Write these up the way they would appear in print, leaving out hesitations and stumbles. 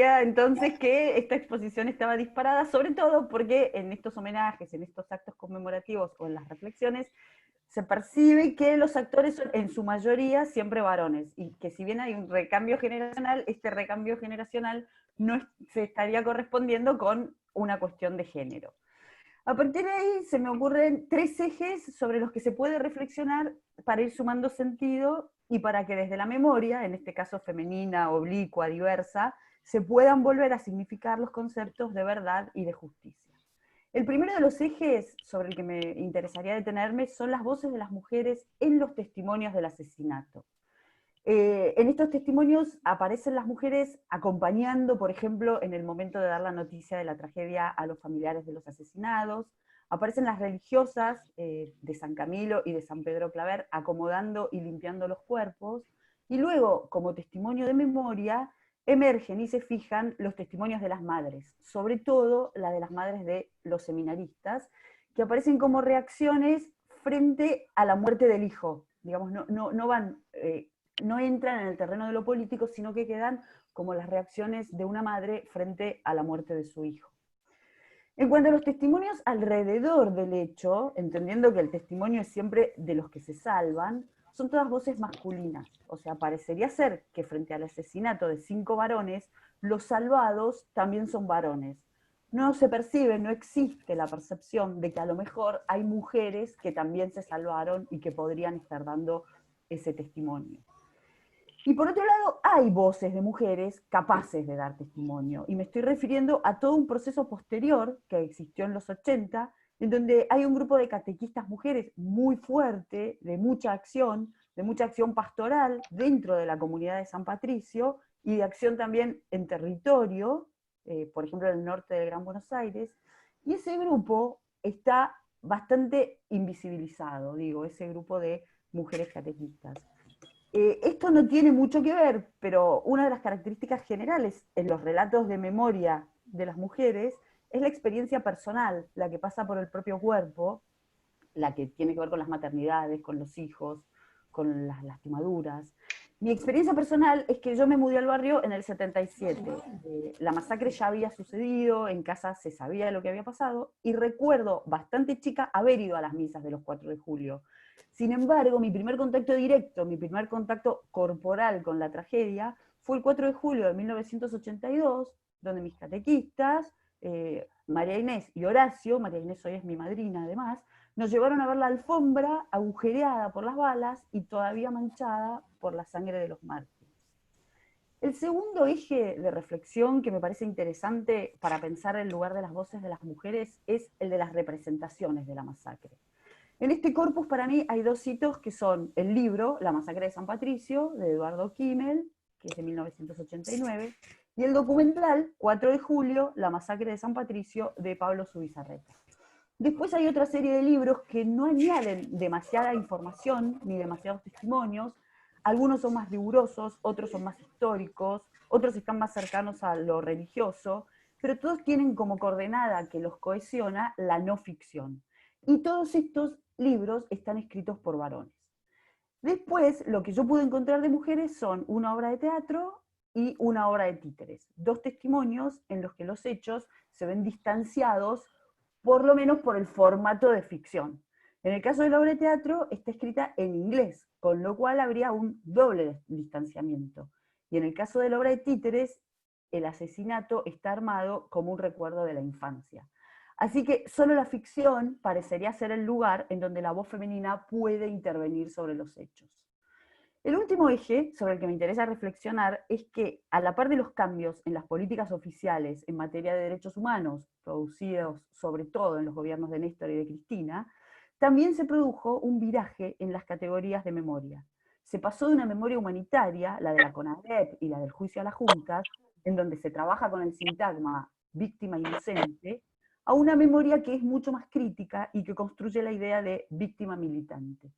entonces que esta exposición estaba disparada, sobre todo porque en estos homenajes, en estos actos conmemorativos o en las reflexiones, se percibe que los actores son en su mayoría siempre varones, y que si bien hay un recambio generacional, este recambio generacional no se estaría correspondiendo con una cuestión de género. A partir de ahí se me ocurren tres ejes sobre los que se puede reflexionar para ir sumando sentido y para que desde la memoria, en este caso femenina, oblicua, diversa, se puedan volver a significar los conceptos de verdad y de justicia. El primero de los ejes sobre el que me interesaría detenerme son las voces de las mujeres en los testimonios del asesinato. En estos testimonios aparecen las mujeres acompañando, por ejemplo, en el momento de dar la noticia de la tragedia a los familiares de los asesinados, aparecen las religiosas de San Camilo y de San Pedro Claver acomodando y limpiando los cuerpos, y luego, como testimonio de memoria, emergen y se fijan los testimonios de las madres, sobre todo la de las madres de los seminaristas, que aparecen como reacciones frente a la muerte del hijo. Digamos, no van no entran en el terreno de lo político, sino que quedan como las reacciones de una madre frente a la muerte de su hijo. En cuanto a los testimonios alrededor del hecho, entendiendo que el testimonio es siempre de los que se salvan, son todas voces masculinas. O sea, parecería ser que frente al asesinato de 5 varones, los salvados también son varones. No se percibe, no existe la percepción de que a lo mejor hay mujeres que también se salvaron y que podrían estar dando ese testimonio. Y por otro lado, hay voces de mujeres capaces de dar testimonio. Y me estoy refiriendo a todo un proceso posterior que existió en los 80, en donde hay un grupo de catequistas mujeres muy fuerte, de mucha acción pastoral dentro de la comunidad de San Patricio y de acción también en territorio, por ejemplo en el norte del Gran Buenos Aires. Y ese grupo está bastante invisibilizado, digo, ese grupo de mujeres catequistas. Esto no tiene mucho que ver, pero una de las características generales en los relatos de memoria de las mujeres es la experiencia personal, la que pasa por el propio cuerpo, la que tiene que ver con las maternidades, con los hijos, con las lastimaduras. Mi experiencia personal es que yo me mudé al barrio en el 77. La masacre ya había sucedido, en casa se sabía lo que había pasado, y recuerdo bastante chica haber ido a las misas de los 4 de julio. Sin embargo, mi primer contacto directo, mi primer contacto corporal con la tragedia, fue el 4 de julio de 1982, donde mis catequistas, María Inés y Horacio, María Inés hoy es mi madrina además, nos llevaron a ver la alfombra agujereada por las balas y todavía manchada por la sangre de los mártires. El segundo eje de reflexión que me parece interesante para pensar el lugar de las voces de las mujeres es el de las representaciones de la masacre. En este corpus para mí hay dos hitos que son el libro La masacre de San Patricio, de Eduardo Kimmel, que es de 1989, y el documental 4 de julio, La masacre de San Patricio, de Pablo Zubizarreta. Después hay otra serie de libros que no añaden demasiada información ni demasiados testimonios. Algunos son más rigurosos, otros son más históricos, otros están más cercanos a lo religioso, pero todos tienen como coordenada que los cohesiona la no ficción. Y todos estos libros están escritos por varones. Después, lo que yo pude encontrar de mujeres son una obra de teatro y una obra de títeres. Dos testimonios en los que los hechos se ven distanciados, por lo menos por el formato de ficción. En el caso de la obra de teatro, está escrita en inglés, con lo cual habría un doble distanciamiento. Y en el caso de la obra de títeres, el asesinato está armado como un recuerdo de la infancia. Así que solo la ficción parecería ser el lugar en donde la voz femenina puede intervenir sobre los hechos. El último eje sobre el que me interesa reflexionar es que, a la par de los cambios en las políticas oficiales en materia de derechos humanos, producidos sobre todo en los gobiernos de Néstor y de Cristina, también se produjo un viraje en las categorías de memoria. Se pasó de una memoria humanitaria, la de la CONADEP y la del juicio a las juntas, en donde se trabaja con el sintagma víctima inocente, a una memoria que es mucho más crítica y que construye la idea de víctima militante.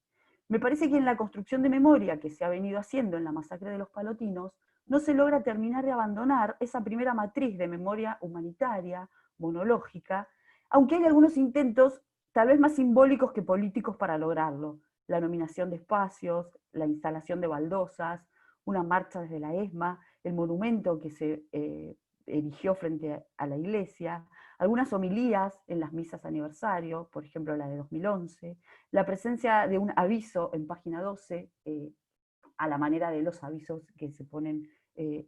Me parece que en la construcción de memoria que se ha venido haciendo en la masacre de los Palotinos, no se logra terminar de abandonar esa primera matriz de memoria humanitaria, monológica, aunque hay algunos intentos tal vez más simbólicos que políticos para lograrlo. La nominación de espacios, la instalación de baldosas, una marcha desde la ESMA, el monumento que se dirigió frente a la iglesia, algunas homilías en las misas aniversario, por ejemplo la de 2011, la presencia de un aviso en página 12, a la manera de los avisos que se ponen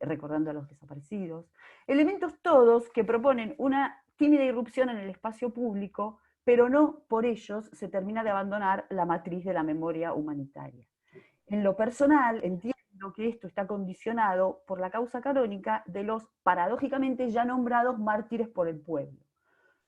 recordando a los desaparecidos. Elementos todos que proponen una tímida irrupción en el espacio público, pero no por ellos se termina de abandonar la matriz de la memoria humanitaria. En lo personal, entiendo que esto está condicionado por la causa canónica de los paradójicamente ya nombrados mártires por el pueblo.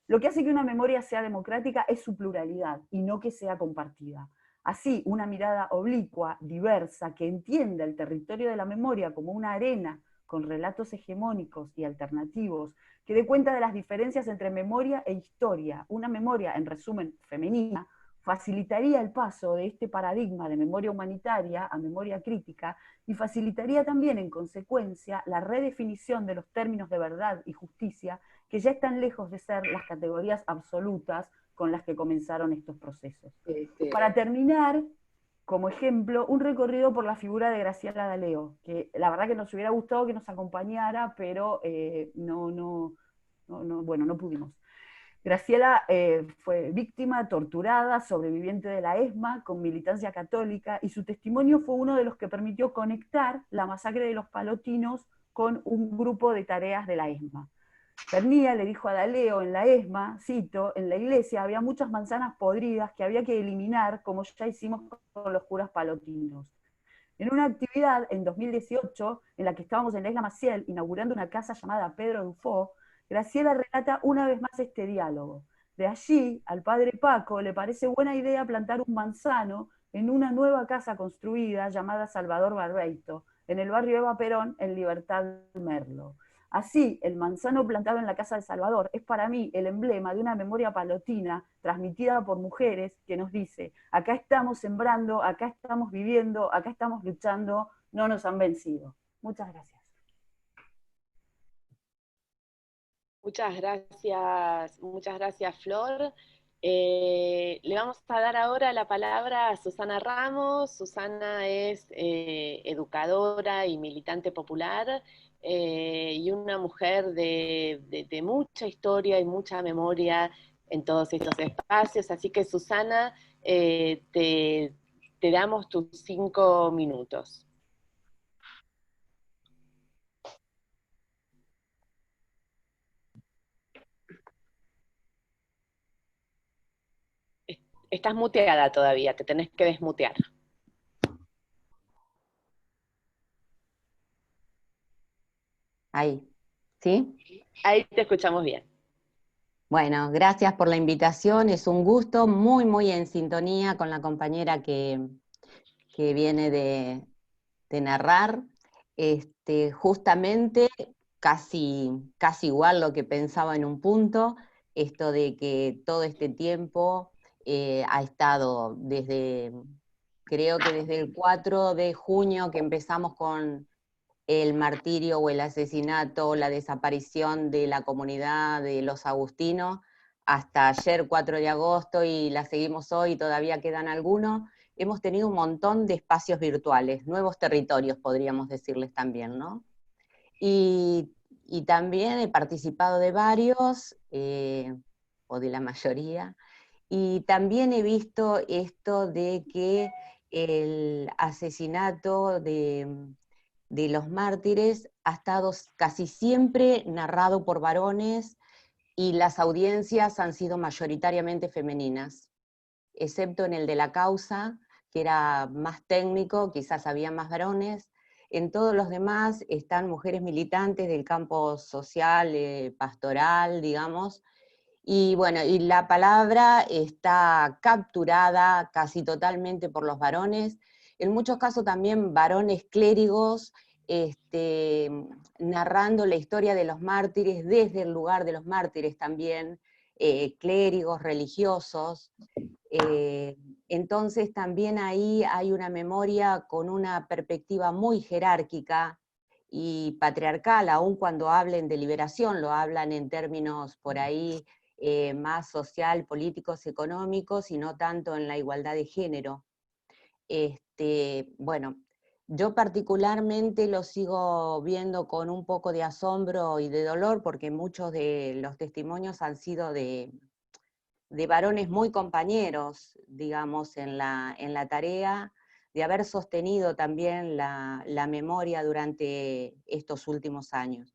Lo que hace que una memoria sea democrática es su pluralidad y no que sea compartida. Así, una mirada oblicua, diversa, que entienda el territorio de la memoria como una arena con relatos hegemónicos y alternativos, que dé cuenta de las diferencias entre memoria e historia, una memoria, en resumen, femenina, facilitaría el paso de este paradigma de memoria humanitaria a memoria crítica y facilitaría también, en consecuencia, la redefinición de los términos de verdad y justicia, que ya están lejos de ser las categorías absolutas con las que comenzaron estos procesos. Para terminar, como ejemplo, un recorrido por la figura de Graciela D'Aleo, que la verdad que nos hubiera gustado que nos acompañara, pero bueno, no pudimos. Graciela fue víctima, torturada, sobreviviente de la ESMA, con militancia católica, y su testimonio fue uno de los que permitió conectar la masacre de los palotinos con un grupo de tareas de la ESMA. Pernía le dijo a D'Aleo en la ESMA, cito, en la iglesia había muchas manzanas podridas que había que eliminar, como ya hicimos con los curas palotinos. En una actividad en 2018, en la que estábamos en la Isla Maciel, inaugurando una casa llamada Pedro Dufó, Graciela relata una vez más este diálogo. De allí, al padre Paco le parece buena idea plantar un manzano en una nueva casa construida llamada Salvador Barbeito, en el barrio Eva Perón, en Libertad Merlo. Así, el manzano plantado en la casa de Salvador es para mí el emblema de una memoria palotina transmitida por mujeres que nos dice, acá estamos sembrando, acá estamos viviendo, acá estamos luchando, no nos han vencido. Muchas gracias. Muchas gracias, Flor. Le vamos a dar ahora la palabra a Susana Ramos. Susana es educadora y militante popular y una mujer de mucha historia y mucha memoria en todos estos espacios. Así que, Susana, te damos tus 5 minutos. Estás muteada todavía, te tenés que desmutear. Ahí, ¿sí? Ahí te escuchamos bien. Bueno, gracias por la invitación, es un gusto, muy en sintonía con la compañera que viene de narrar. Justamente, casi igual lo que pensaba en un punto, esto de que todo este tiempo ha estado creo que desde el 4 de junio que empezamos con el martirio o el asesinato, la desaparición de la comunidad de los agustinos, hasta ayer 4 de agosto y la seguimos hoy, todavía quedan algunos, hemos tenido un montón de espacios virtuales, nuevos territorios podríamos decirles también, ¿no? Y también he participado de varios, o de la mayoría, y también he visto esto de que el asesinato de los mártires ha estado casi siempre narrado por varones y las audiencias han sido mayoritariamente femeninas, excepto en el de la causa, que era más técnico, quizás había más varones. En todos los demás están mujeres militantes del campo social, pastoral, digamos, y bueno, y la palabra está capturada casi totalmente por los varones, en muchos casos también varones clérigos, narrando la historia de los mártires desde el lugar de los mártires también, clérigos religiosos. Entonces también ahí hay una memoria con una perspectiva muy jerárquica y patriarcal, aun cuando hablen de liberación, lo hablan en términos por ahí más social, políticos, económicos, y no tanto en la igualdad de género. Bueno, Yo particularmente lo sigo viendo con un poco de asombro y de dolor, porque muchos de los testimonios han sido de varones muy compañeros, digamos, en la tarea, de haber sostenido también la memoria durante estos últimos años.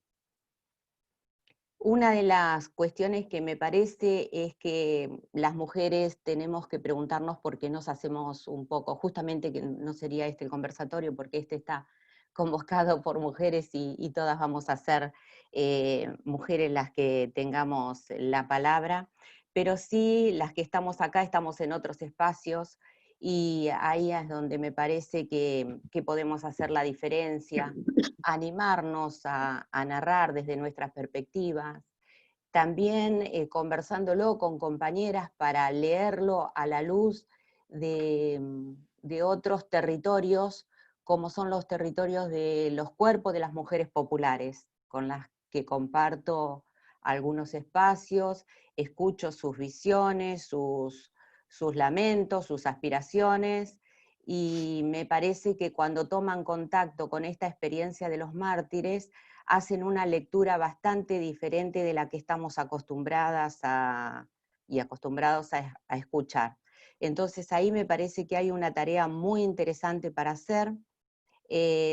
Una de las cuestiones que me parece es que las mujeres tenemos que preguntarnos por qué nos hacemos un poco, justamente que no sería este el conversatorio, porque este está convocado por mujeres y todas vamos a ser mujeres las que tengamos la palabra, pero sí las que estamos acá estamos en otros espacios y ahí es donde me parece que podemos hacer la diferencia, animarnos a narrar desde nuestras perspectivas, también conversándolo con compañeras para leerlo a la luz de otros territorios, como son los territorios de los cuerpos de las mujeres populares, con las que comparto algunos espacios, escucho sus visiones, sus lamentos, sus aspiraciones, y me parece que cuando toman contacto con esta experiencia de los mártires, hacen una lectura bastante diferente de la que estamos acostumbradas y acostumbrados a escuchar. Entonces ahí me parece que hay una tarea muy interesante para hacer.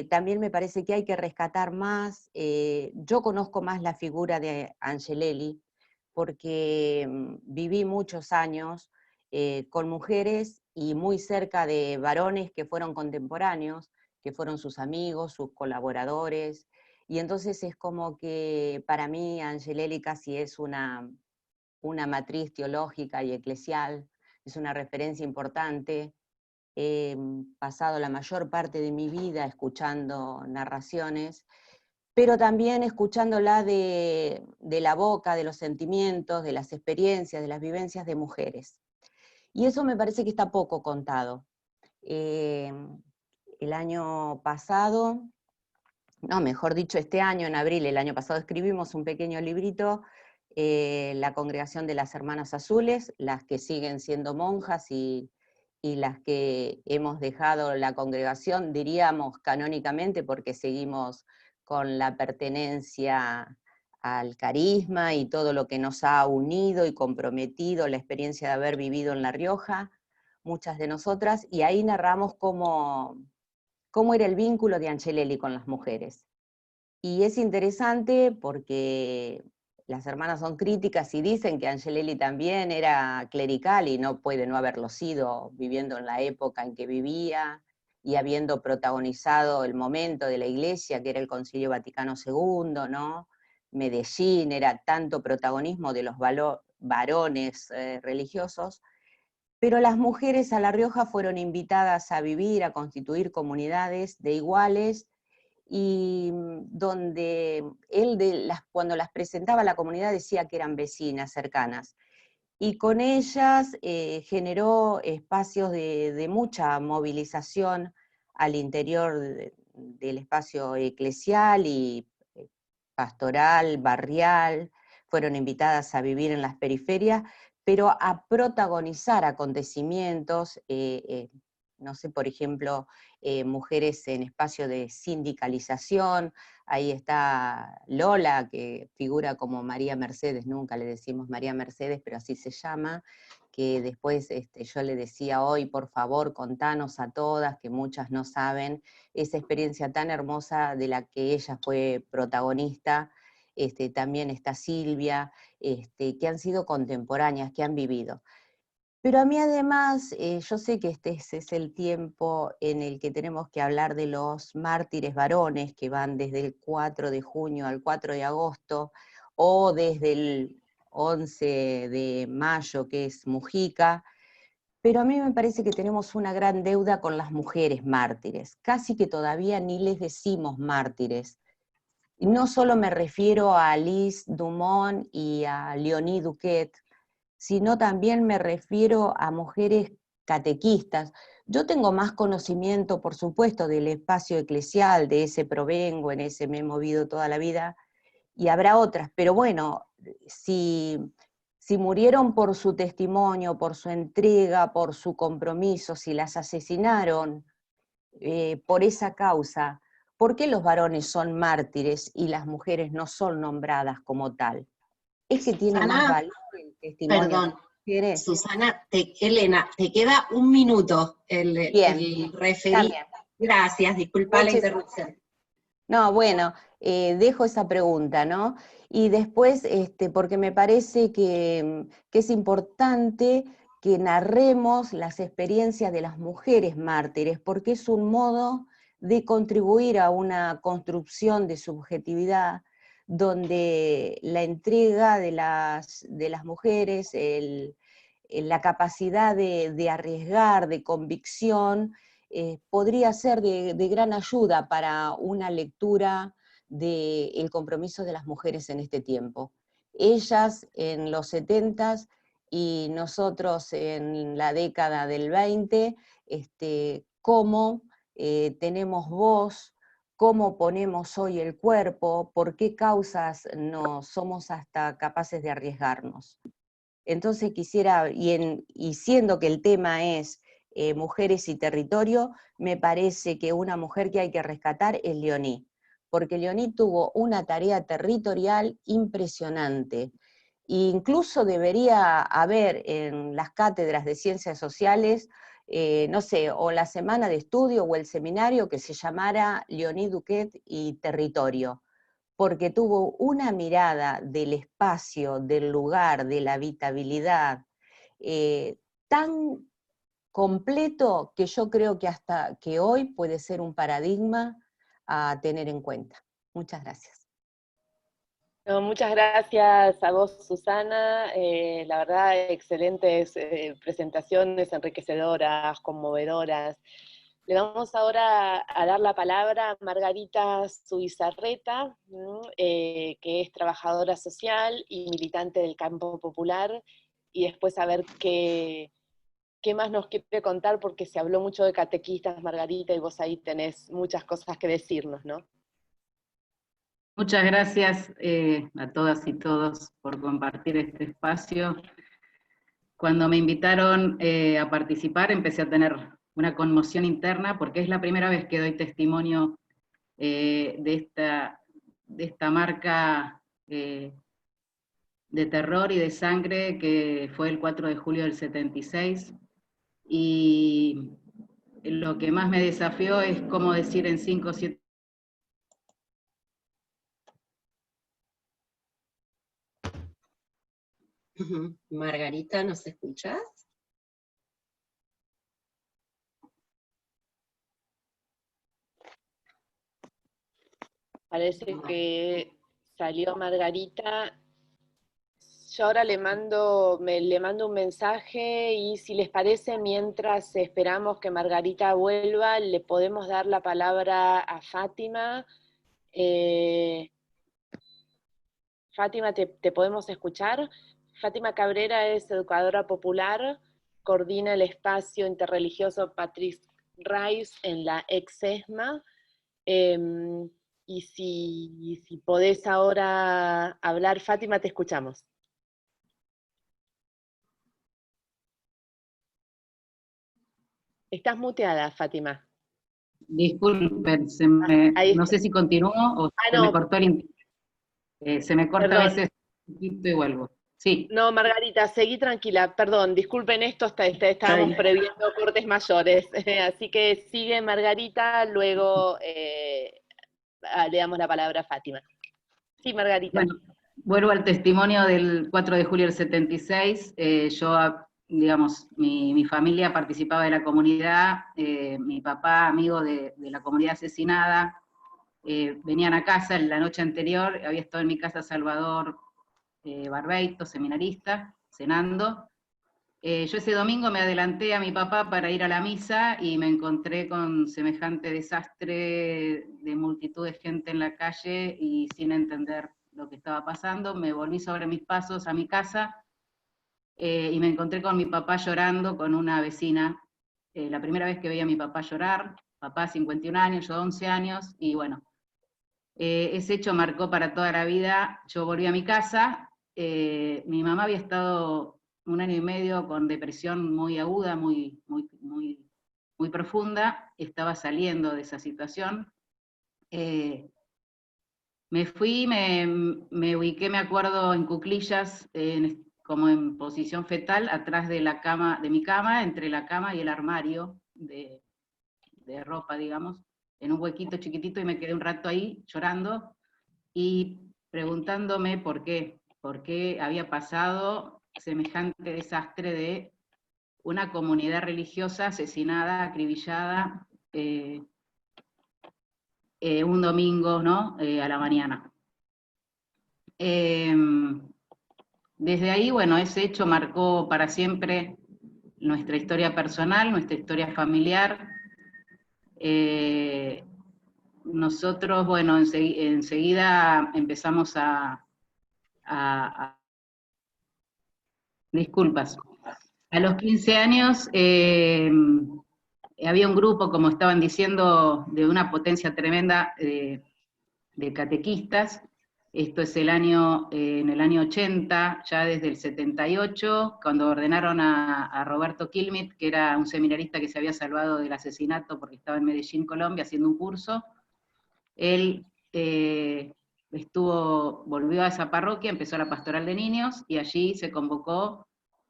También me parece que hay que rescatar más, yo conozco más la figura de Angelelli, porque viví muchos años con mujeres y muy cerca de varones que fueron contemporáneos, que fueron sus amigos, sus colaboradores, y entonces es como que para mí Angelelli casi es una matriz teológica y eclesial, es una referencia importante. He pasado la mayor parte de mi vida escuchando narraciones, pero también escuchándola de la boca, de los sentimientos, de las experiencias, de las vivencias de mujeres. Y eso me parece que está poco contado. El año pasado, no, mejor dicho, este año, en abril, el año pasado escribimos un pequeño librito, la Congregación de las Hermanas Azules, las que siguen siendo monjas y las que hemos dejado la congregación, diríamos canónicamente, porque seguimos con la pertenencia al carisma y todo lo que nos ha unido y comprometido la experiencia de haber vivido en La Rioja, muchas de nosotras, y ahí narramos cómo era el vínculo de Angelelli con las mujeres. Y es interesante porque las hermanas son críticas y dicen que Angelelli también era clerical y no puede no haberlo sido, viviendo en la época en que vivía y habiendo protagonizado el momento de la Iglesia, que era el Concilio Vaticano II, ¿no? Medellín, era tanto protagonismo de los varones religiosos, pero las mujeres a La Rioja fueron invitadas a vivir, a constituir comunidades de iguales, y donde él cuando las presentaba a la comunidad decía que eran vecinas cercanas. Y con ellas generó espacios de mucha movilización al interior del espacio eclesial y pastoral, barrial, fueron invitadas a vivir en las periferias, pero a protagonizar acontecimientos, no sé, por ejemplo, mujeres en espacio de sindicalización. Ahí está Lola, que figura como María Mercedes, nunca le decimos María Mercedes, pero así se llama, que después yo le decía hoy, por favor, contanos a todas, que muchas no saben, esa experiencia tan hermosa de la que ella fue protagonista. También está Silvia, que han sido contemporáneas, que han vivido. Pero a mí además, yo sé que este es el tiempo en el que tenemos que hablar de los mártires varones, que van desde el 4 de junio al 4 de agosto, o desde el 11 de mayo, que es Mujica, pero a mí me parece que tenemos una gran deuda con las mujeres mártires, casi que todavía ni les decimos mártires. Y no solo me refiero a Alice Dumont y a Léonie Duquet, sino también me refiero a mujeres catequistas. Yo tengo más conocimiento, por supuesto, del espacio eclesial, de ese provengo, en ese me he movido toda la vida, y habrá otras, pero bueno, si murieron por su testimonio, por su entrega, por su compromiso, si las asesinaron, por esa causa, ¿por qué los varones son mártires y las mujeres no son nombradas como tal? ¿Es que tiene más Susana, valor el testimonio de perdón, las mujeres? Susana, Elena, te queda un minuto Bien, el está referí. bien. Gracias, disculpa la interrupción. No, bueno, dejo esa pregunta, ¿no? Y después, porque me parece que es importante que narremos las experiencias de las mujeres mártires, porque es un modo de contribuir a una construcción de subjetividad donde la entrega de las mujeres, la capacidad de arriesgar, de convicción, podría ser de gran ayuda para una lectura del compromiso de las mujeres en este tiempo. Ellas en los 70s y nosotros en la década del 20, cómo tenemos voz, cómo ponemos hoy el cuerpo, por qué causas no somos hasta capaces de arriesgarnos. Entonces quisiera, y siendo que el tema es mujeres y territorio, me parece que una mujer que hay que rescatar es Leonie, porque Leonie tuvo una tarea territorial impresionante. E incluso debería haber en las cátedras de ciencias sociales, no sé, o la semana de estudio o el seminario que se llamara Leonie Duquet y territorio, porque tuvo una mirada del espacio, del lugar, de la habitabilidad, tan completo que yo creo que hasta que hoy puede ser un paradigma a tener en cuenta. Muchas gracias. No, muchas gracias a vos, Susana. La verdad, excelentes presentaciones, enriquecedoras, conmovedoras. Le vamos ahora a dar la palabra a Margarita Zubizarreta, que es trabajadora social y militante del campo popular, y después a ver qué más nos quiere contar, porque se habló mucho de catequistas, Margarita, y vos ahí tenés muchas cosas que decirnos, ¿no? Muchas gracias a todas y todos por compartir este espacio. Cuando me invitaron a participar empecé a tener una conmoción interna porque es la primera vez que doy testimonio de esta marca de terror y de sangre que fue el 4 de julio del 76. Y lo que más me desafió es cómo decir en 5 o 7 Margarita, ¿nos escuchás? Parece que salió Margarita. Yo ahora le mando un mensaje y si les parece, mientras esperamos que Margarita vuelva, le podemos dar la palabra a Fátima. Fátima, ¿te podemos escuchar? Fátima Cabrera es educadora popular, coordina el espacio interreligioso Patrice Rice en la ex-ESMA. Y si podés ahora hablar, Fátima, te escuchamos. Estás muteada, Fátima. Disculpen, Ahí no está. sé si continúo o se me No, cortó el internet. Se me corta a perdón. veces un poquito y vuelvo. Sí. No, Margarita, seguí tranquila. Perdón, disculpen esto, estábamos previendo cortes mayores. Así que sigue Margarita, luego le damos la palabra a Fátima. Sí, Margarita. Bueno, vuelvo al testimonio del 4 de julio del 76. Yo, digamos, mi familia participaba de la comunidad, mi papá, amigo de la comunidad asesinada, venían a casa en la noche anterior, había estado en mi casa Salvador Barbeito, seminarista, cenando. Yo ese domingo me adelanté a mi papá para ir a la misa y me encontré con semejante desastre de multitud de gente en la calle y sin entender lo que estaba pasando. Me volví sobre mis pasos a mi casa y me encontré con mi papá llorando con una vecina. La primera vez que veía a mi papá llorar, papá 51 años, yo 11 años, y bueno, ese hecho marcó para toda la vida. Yo volví a mi casa, mi mamá había estado 1 año y medio con depresión muy aguda, muy muy profunda, estaba saliendo de esa situación. Me fui, me ubiqué, me acuerdo, en cuclillas, como en posición fetal, atrás de la cama, de mi cama, entre la cama y el armario de ropa, digamos, en un huequito chiquitito, y me quedé un rato ahí llorando y preguntándome por qué había pasado semejante desastre de una comunidad religiosa asesinada, acribillada, un domingo, ¿no? A la mañana. Desde ahí, bueno, ese hecho marcó para siempre nuestra historia personal, nuestra historia familiar. Nosotros, bueno, enseguida empezamos disculpas. A los 15 años había un grupo, como estaban diciendo, de una potencia tremenda de catequistas. Esto es en el año 80, ya desde el 78, cuando ordenaron a Roberto Quilmit, que era un seminarista que se había salvado del asesinato porque estaba en Medellín, Colombia, haciendo un curso. Él volvió a esa parroquia, empezó la pastoral de niños, y allí se convocó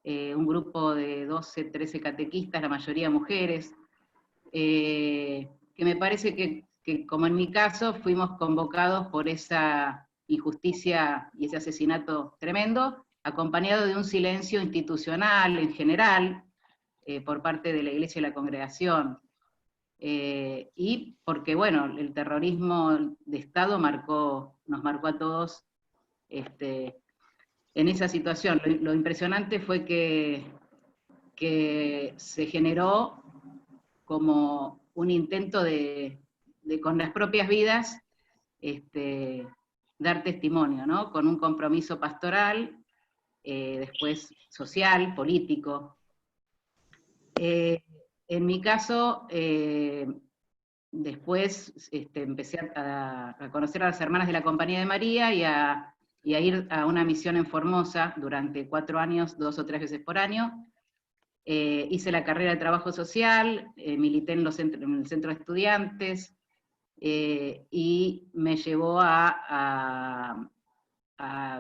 un grupo de 12, 13 catequistas, la mayoría mujeres, que me parece que, como en mi caso, fuimos convocados por esa injusticia y ese asesinato tremendo, acompañado de un silencio institucional en general, por parte de la Iglesia y la congregación. Y porque, bueno, el terrorismo de Estado nos marcó a todos en esa situación. Lo impresionante fue que se generó como un intento de con las propias vidas, dar testimonio, ¿no? Con un compromiso pastoral, después social, político. En mi caso, después empecé a conocer a las hermanas de la Compañía de María y a ir a una misión en Formosa durante 4 años, 2 o 3 veces por año. Hice la carrera de trabajo social, milité en el centro de estudiantes, y me llevó a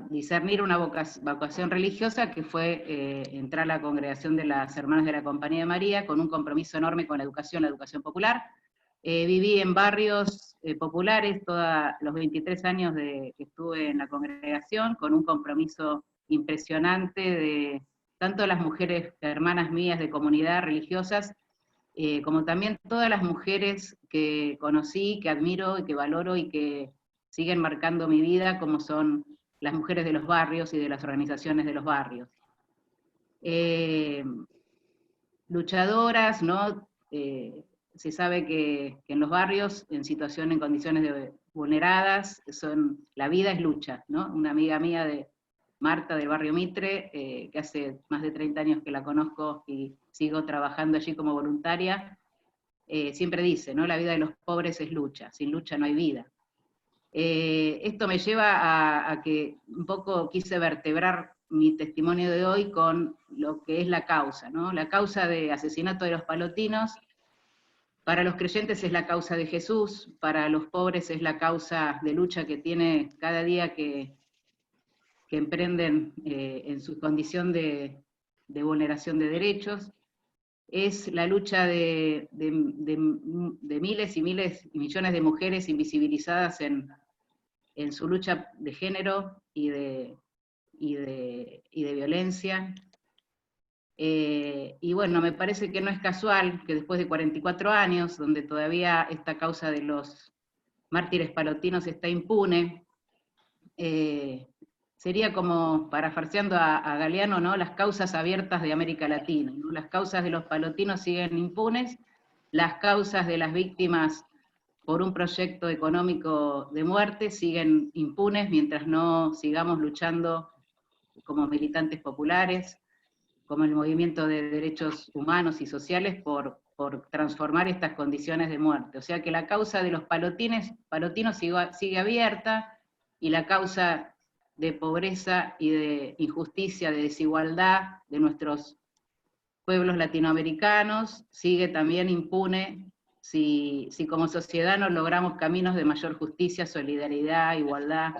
discernir una vocación religiosa, que fue entrar a la congregación de las Hermanas de la Compañía de María, con un compromiso enorme con la educación popular. Viví en barrios populares todos los 23 años que estuve en la congregación, con un compromiso impresionante de tanto las mujeres hermanas mías de comunidad religiosas, como también todas las mujeres que conocí, que admiro y que valoro y que siguen marcando mi vida, como son las mujeres de los barrios y de las organizaciones de los barrios. Luchadoras, ¿no? Se sabe que en los barrios, en condiciones vulneradas, la vida es lucha, ¿no? Una amiga mía Marta, del barrio Mitre, que hace más de 30 años que la conozco y sigo trabajando allí como voluntaria, siempre dice, ¿no? La vida de los pobres es lucha, sin lucha no hay vida. Esto me lleva a que un poco quise vertebrar mi testimonio de hoy con lo que es la causa, ¿no? La causa de asesinato de los palotinos. Para los creyentes es la causa de Jesús, para los pobres es la causa de lucha que tiene cada día que emprenden en su condición de vulneración de derechos. Es la lucha de miles y miles y millones de mujeres invisibilizadas en su lucha de género y de violencia. Y bueno, me parece que no es casual que después de 44 años, donde todavía esta causa de los mártires palotinos está impune, sería como, parafraseando a Galeano, ¿no? Las causas abiertas de América Latina, ¿no? Las causas de los palotinos siguen impunes, las causas de las víctimas por un proyecto económico de muerte siguen impunes, mientras no sigamos luchando como militantes populares, como el movimiento de derechos humanos y sociales por transformar estas condiciones de muerte. O sea que la causa de los palotinos sigue abierta, y la causa de pobreza y de injusticia, de desigualdad de nuestros pueblos latinoamericanos, sigue también impune si como sociedad no logramos caminos de mayor justicia, solidaridad, igualdad.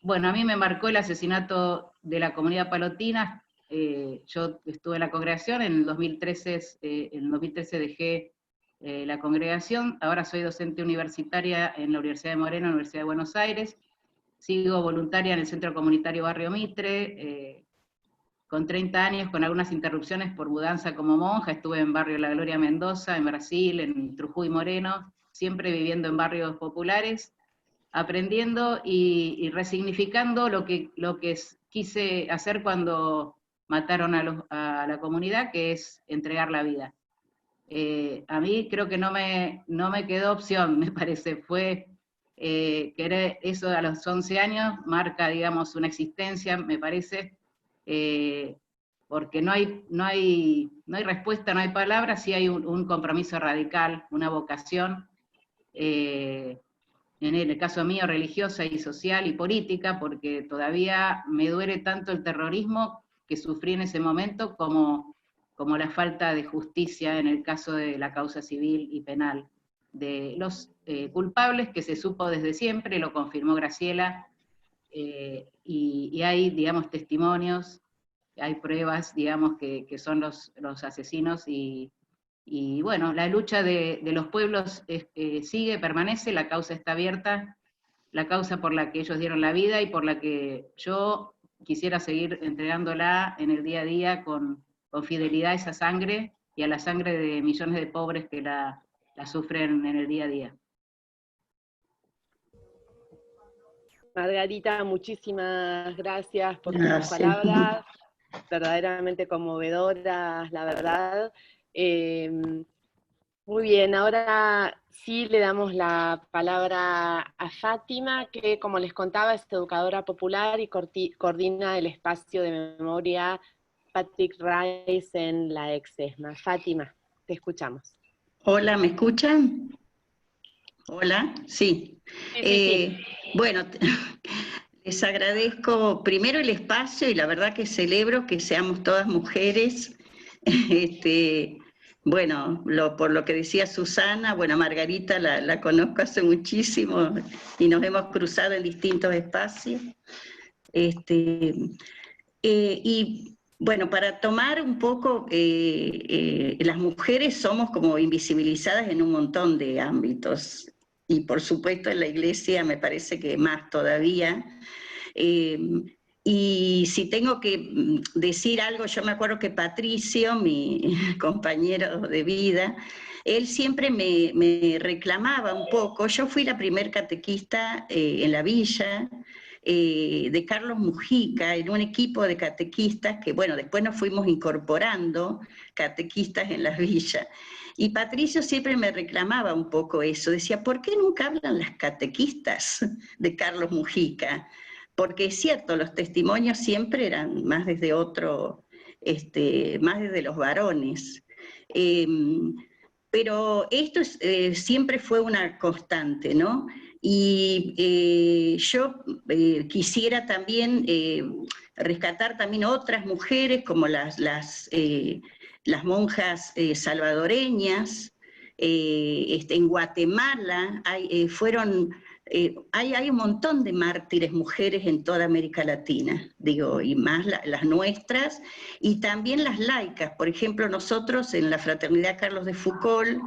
Bueno, a mí me marcó el asesinato de la comunidad palotina. Yo estuve en la congregación, en el 2013 dejé la congregación, ahora soy docente universitaria en la Universidad de Moreno, Universidad de Buenos Aires, sigo voluntaria en el Centro Comunitario Barrio Mitre, con 30 años, con algunas interrupciones por mudanza como monja, estuve en Barrio La Gloria Mendoza, en Brasil, en Trujuy Moreno, siempre viviendo en barrios populares, aprendiendo y resignificando lo que quise hacer cuando mataron a la comunidad, que es entregar la vida. A mí creo que no me quedó opción, me parece, fue querer eso a los 11 años, marca, digamos, una existencia, me parece, porque no hay respuesta, no hay palabras, sí hay un compromiso radical, una vocación, en el caso mío religiosa y social y política, porque todavía me duele tanto el terrorismo que sufrí en ese momento como la falta de justicia en el caso de la causa civil y penal de los culpables, que se supo desde siempre, lo confirmó Graciela, y hay, digamos, testimonios, hay pruebas, digamos, que son los asesinos, y bueno, la lucha de los pueblos sigue, permanece, la causa está abierta, la causa por la que ellos dieron la vida y por la que yo quisiera seguir entregándola en el día a día con fidelidad a esa sangre y a la sangre de millones de pobres que la sufren en el día a día. Margarita, muchísimas gracias por tus palabras, verdaderamente conmovedoras, la verdad. Muy bien, ahora sí le damos la palabra a Fátima, que como les contaba es educadora popular y coordina el espacio de memoria Patrick Rice en la ex-ESMA. Fátima, te escuchamos. Hola, ¿me escuchan? Hola, sí. Sí. Bueno, les agradezco primero el espacio y la verdad que celebro que seamos todas mujeres. Bueno, por lo que decía Susana, bueno, Margarita la conozco hace muchísimo y nos hemos cruzado en distintos espacios. Y bueno, para tomar un poco, las mujeres somos como invisibilizadas en un montón de ámbitos, y por supuesto en la iglesia me parece que más todavía. Y si tengo que decir algo, yo me acuerdo que Patricio, mi compañero de vida, él siempre me reclamaba un poco. Yo fui la primer catequista en la villa, de Carlos Mujica, en un equipo de catequistas que, bueno, después nos fuimos incorporando catequistas en las villas. Y Patricio siempre me reclamaba un poco eso, decía, ¿por qué nunca hablan las catequistas de Carlos Mujica? Porque es cierto, los testimonios siempre eran más desde más desde los varones. Pero esto siempre fue una constante, ¿no? Y yo quisiera también rescatar también otras mujeres como las monjas salvadoreñas. En Guatemala hay un montón de mártires mujeres en toda América Latina, digo, y más las nuestras, y también las laicas. Por ejemplo, nosotros en la Fraternidad Carlos de Foucault,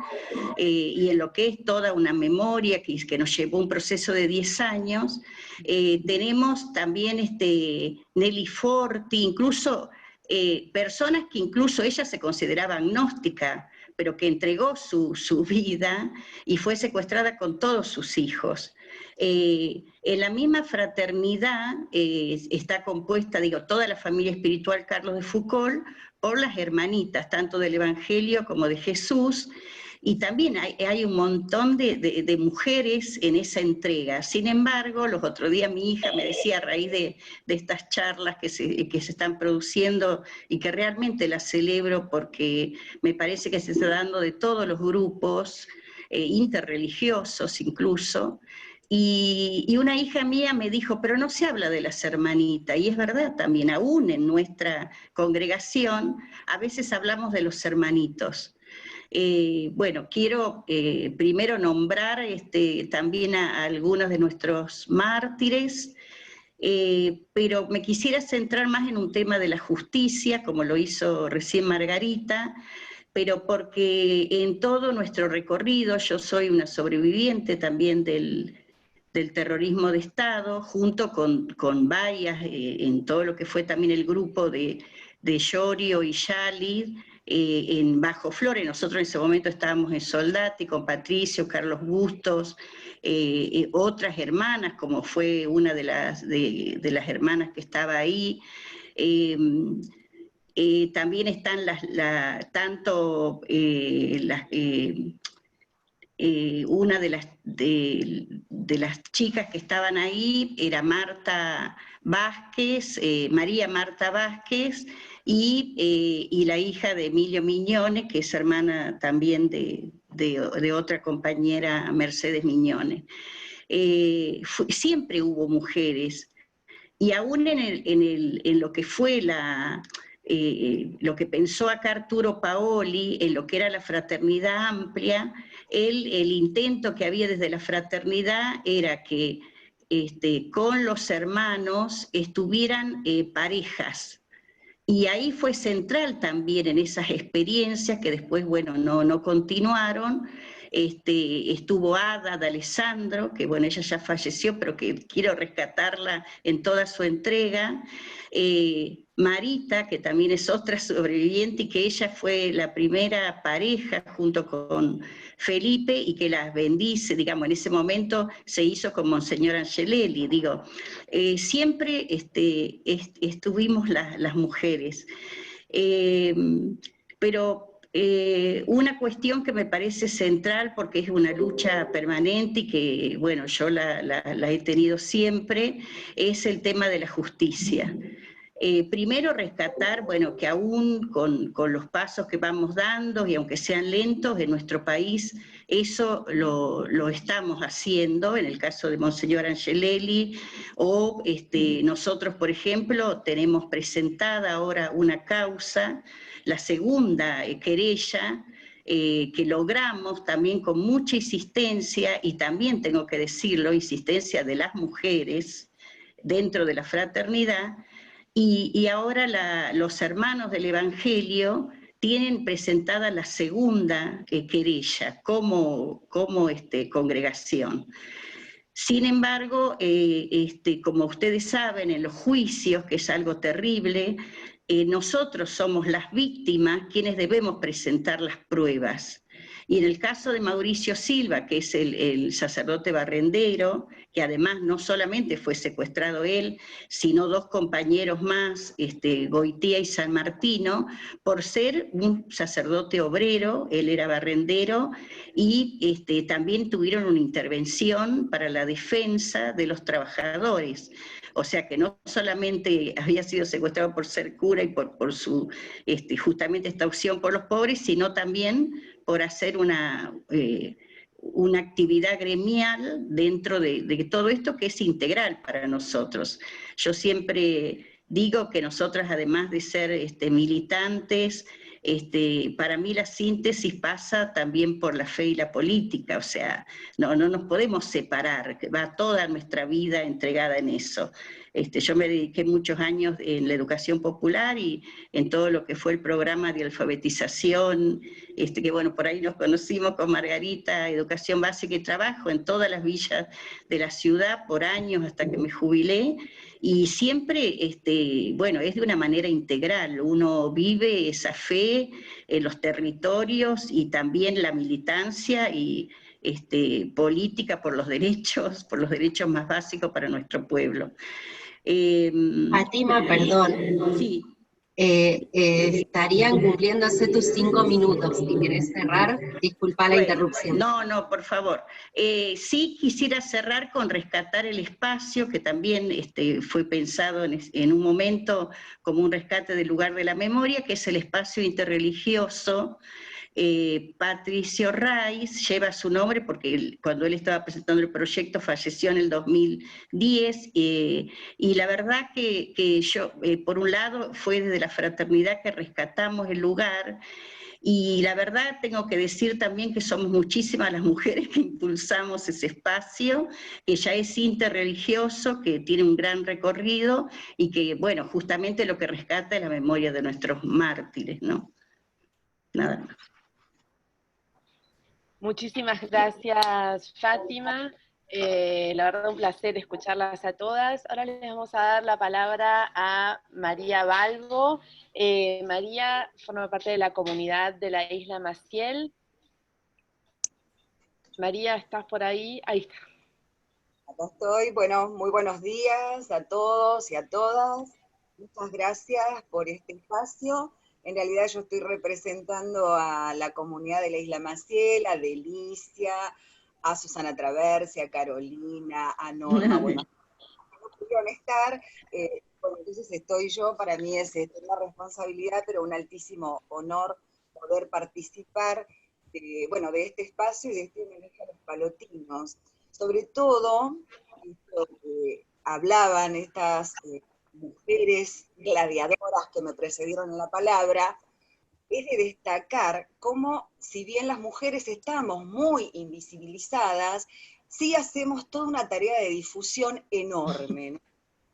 y en lo que es toda una memoria que nos llevó un proceso de 10 años, tenemos también Nelly Forti, incluso personas que incluso ella se consideraba agnóstica, pero que entregó su vida y fue secuestrada con todos sus hijos. En la misma fraternidad está compuesta, digo, toda la familia espiritual Carlos de Foucault por las hermanitas, tanto del Evangelio como de Jesús, y también hay un montón de mujeres en esa entrega. Sin embargo, los otros días mi hija me decía, a raíz de estas charlas que se están produciendo, y que realmente las celebro porque me parece que se está dando de todos los grupos, interreligiosos incluso, Y una hija mía me dijo, pero no se habla de las hermanitas, y es verdad también, aún en nuestra congregación, a veces hablamos de los hermanitos. Bueno, quiero primero nombrar también a algunos de nuestros mártires, pero me quisiera centrar más en un tema de la justicia, como lo hizo recién Margarita, pero porque en todo nuestro recorrido, yo soy una sobreviviente también del terrorismo de Estado, junto con varias, en todo lo que fue también el grupo de Llorio y Yali, en Bajo Flores. Nosotros en ese momento estábamos en Soldati con Patricio, Carlos Bustos, otras hermanas, como fue una de las hermanas que estaba ahí. También están una de las chicas que estaban ahí era Marta Vázquez, María Marta Vázquez, y la hija de Emilio Miñones, que es hermana también de otra compañera, Mercedes Miñones. Siempre hubo mujeres, y aún en lo que fue lo que pensó acá Arturo Paoli, en lo que era la fraternidad amplia, el intento que había desde la fraternidad era que con los hermanos estuvieran parejas. Y ahí fue central también en esas experiencias que después, bueno, no continuaron. Estuvo Ada de Alessandro, que bueno, ella ya falleció, pero que quiero rescatarla en toda su entrega. Marita, que también es otra sobreviviente, y que ella fue la primera pareja junto con Felipe, y que las bendice, digamos, en ese momento se hizo con Monseñor Angelelli, digo. Siempre estuvimos las mujeres. Pero una cuestión que me parece central, porque es una lucha permanente y que, bueno, yo la he tenido siempre, es el tema de la justicia. Primero rescatar, bueno, que aún con los pasos que vamos dando, y aunque sean lentos, en nuestro país eso lo estamos haciendo, en el caso de Monseñor Angelelli, o nosotros, por ejemplo, tenemos presentada ahora una causa, la segunda querella, que logramos también con mucha insistencia, y también tengo que decirlo, insistencia de las mujeres dentro de la fraternidad, y ahora los hermanos del Evangelio tienen presentada la segunda querella como congregación. Sin embargo, como ustedes saben, en los juicios, que es algo terrible, nosotros somos las víctimas quienes debemos presentar las pruebas. Y en el caso de Mauricio Silva, que es el sacerdote barrendero, que además no solamente fue secuestrado él, sino dos compañeros más, Goitía y San Martino, por ser un sacerdote obrero, él era barrendero, y también tuvieron una intervención para la defensa de los trabajadores. O sea que no solamente había sido secuestrado por ser cura y por su, justamente esta opción por los pobres, sino también por hacer una actividad gremial dentro de todo esto, que es integral para nosotros. Yo siempre digo que nosotras, además de ser militantes, para mí la síntesis pasa también por la fe y la política, o sea, no nos podemos separar, va toda nuestra vida entregada en eso. Yo me dediqué muchos años en la educación popular y en todo lo que fue el programa de alfabetización, que bueno, por ahí nos conocimos con Margarita, educación básica, y trabajo en todas las villas de la ciudad por años hasta que me jubilé, y siempre, bueno, es de una manera integral, uno vive esa fe en los territorios y también la militancia y política por los derechos más básicos para nuestro pueblo. Fátima, perdón. Sí. Estarían cumpliéndose tus 5 minutos. Si querés cerrar, disculpa la interrupción. No, por favor. Sí quisiera cerrar con rescatar el espacio, que también fue pensado en un momento como un rescate del lugar de la memoria, que es el espacio interreligioso, Patricio Raiz, lleva su nombre porque cuando él estaba presentando el proyecto falleció en el 2010, y la verdad que yo, por un lado, fue desde la fraternidad que rescatamos el lugar, y la verdad tengo que decir también que somos muchísimas las mujeres que impulsamos ese espacio, que ya es interreligioso, que tiene un gran recorrido, y que, bueno, justamente lo que rescata es la memoria de nuestros mártires, ¿no? Nada más. Muchísimas gracias, Fátima. La verdad, un placer escucharlas a todas. Ahora les vamos a dar la palabra a María Balbo. María forma parte de la comunidad de la Isla Maciel. María, ¿estás por ahí? Ahí está. Acá estoy. Bueno, muy buenos días a todos y a todas. Muchas gracias por este espacio. En realidad yo estoy representando a la comunidad de la Isla Maciel, a Delicia, a Susana Traversi, a Carolina, a Norma, bueno, no pudieron estar, bueno, entonces estoy yo, para mí es una responsabilidad, pero un altísimo honor poder participar bueno, de este espacio y de este homenaje a los palotinos. Sobre todo, esto que hablaban estas mujeres gladiadoras que me precedieron en la palabra, es de destacar cómo, si bien las mujeres estamos muy invisibilizadas, sí hacemos toda una tarea de difusión enorme, ¿no?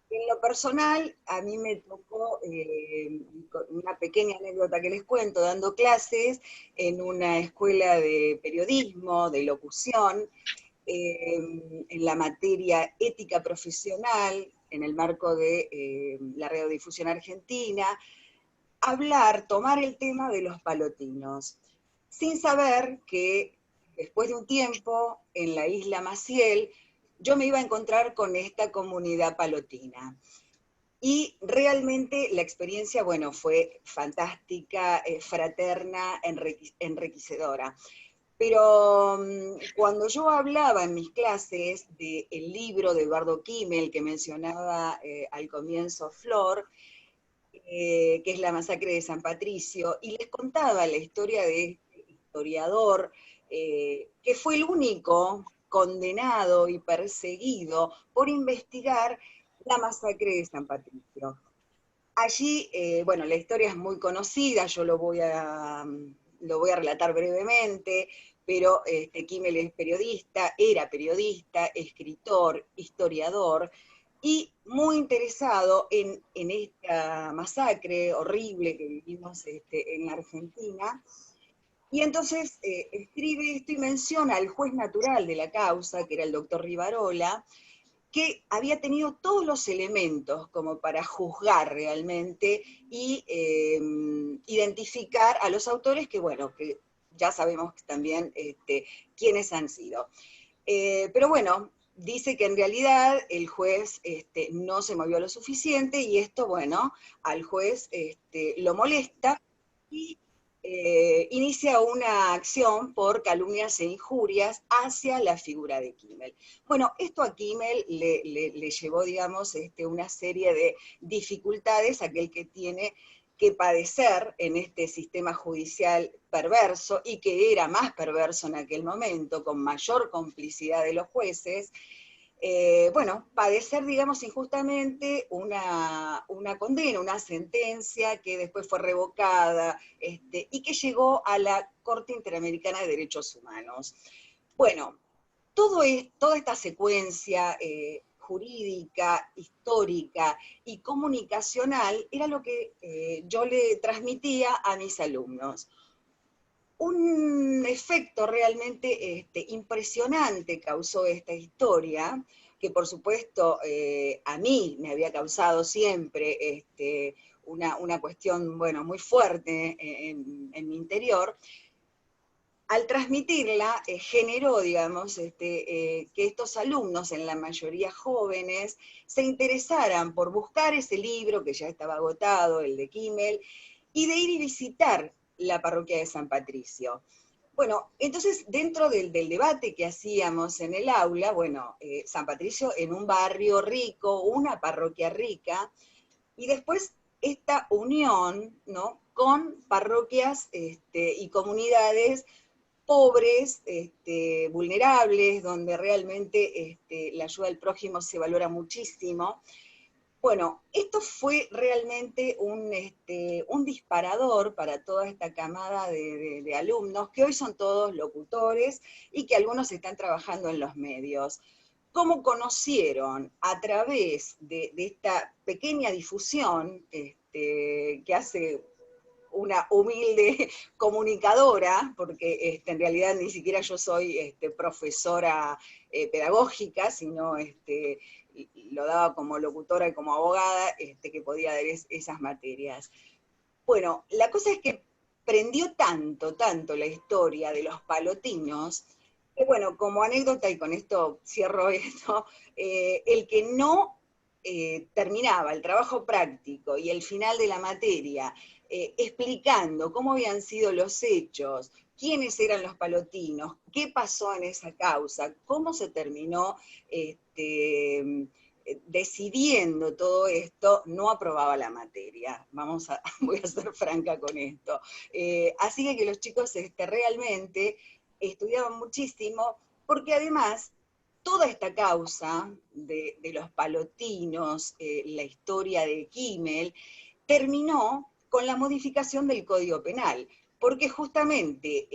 En lo personal, a mí me tocó una pequeña anécdota que les cuento, dando clases en una escuela de periodismo, de locución, en la materia ética profesional, en el marco de la radiodifusión argentina, tomar el tema de los palotinos, sin saber que después de un tiempo en la Isla Maciel, yo me iba a encontrar con esta comunidad palotina. Y realmente la experiencia, bueno, fue fantástica, fraterna, enriquecedora. Pero cuando yo hablaba en mis clases del libro de Eduardo Kimmel que mencionaba al comienzo Flor, que es la masacre de San Patricio, y les contaba la historia de este historiador, que fue el único condenado y perseguido por investigar la masacre de San Patricio. Allí, bueno, la historia es muy conocida, yo lo voy a relatar brevemente, pero Kimmel es periodista, era periodista, escritor, historiador, y muy interesado en esta masacre horrible que vivimos en la Argentina. Y entonces escribe esto y menciona al juez natural de la causa, que era el doctor Rivarola, que había tenido todos los elementos como para juzgar realmente y identificar a los autores que, bueno, que ya sabemos también quiénes han sido. Pero bueno, dice que en realidad el juez no se movió lo suficiente y esto, bueno, al juez lo molesta y inicia una acción por calumnias e injurias hacia la figura de Kimmel. Bueno, esto a Kimmel le llevó, digamos, una serie de dificultades, aquel que tiene que padecer en este sistema judicial perverso, y que era más perverso en aquel momento, con mayor complicidad de los jueces, bueno, padecer, digamos, injustamente una condena, una sentencia que después fue revocada y que llegó a la Corte Interamericana de Derechos Humanos. Bueno, toda esta secuencia jurídica, histórica y comunicacional era lo que yo le transmitía a mis alumnos. Un efecto realmente impresionante causó esta historia, que por supuesto a mí me había causado siempre una cuestión, bueno, muy fuerte en mi interior. Al transmitirla, generó, digamos, que estos alumnos, en la mayoría jóvenes, se interesaran por buscar ese libro que ya estaba agotado, el de Kimmel, y de ir y visitar la parroquia de San Patricio. Bueno, entonces dentro del debate que hacíamos en el aula, bueno, San Patricio en un barrio rico, una parroquia rica, y después esta unión, ¿no?, con parroquias y comunidades pobres, vulnerables, donde realmente la ayuda al prójimo se valora muchísimo. Bueno, esto fue realmente un disparador para toda esta camada de alumnos, que hoy son todos locutores y que algunos están trabajando en los medios. ¿Cómo conocieron? A través de esta pequeña difusión que hace una humilde comunicadora, porque en realidad ni siquiera yo soy profesora pedagógica, sino lo daba como locutora y como abogada, que podía dar esas materias. Bueno, la cosa es que prendió tanto la historia de los palotinos, que bueno, como anécdota, y con esto cierro esto, el que no terminaba el trabajo práctico y el final de la materia, explicando cómo habían sido los hechos, quiénes eran los palotinos, qué pasó en esa causa, cómo se terminó decidiendo todo esto, no aprobaba la materia. Voy a ser franca con esto. Así que los chicos realmente estudiaban muchísimo, porque además toda esta causa de los palotinos, la historia de Kimmel, terminó con la modificación del Código Penal, porque justamente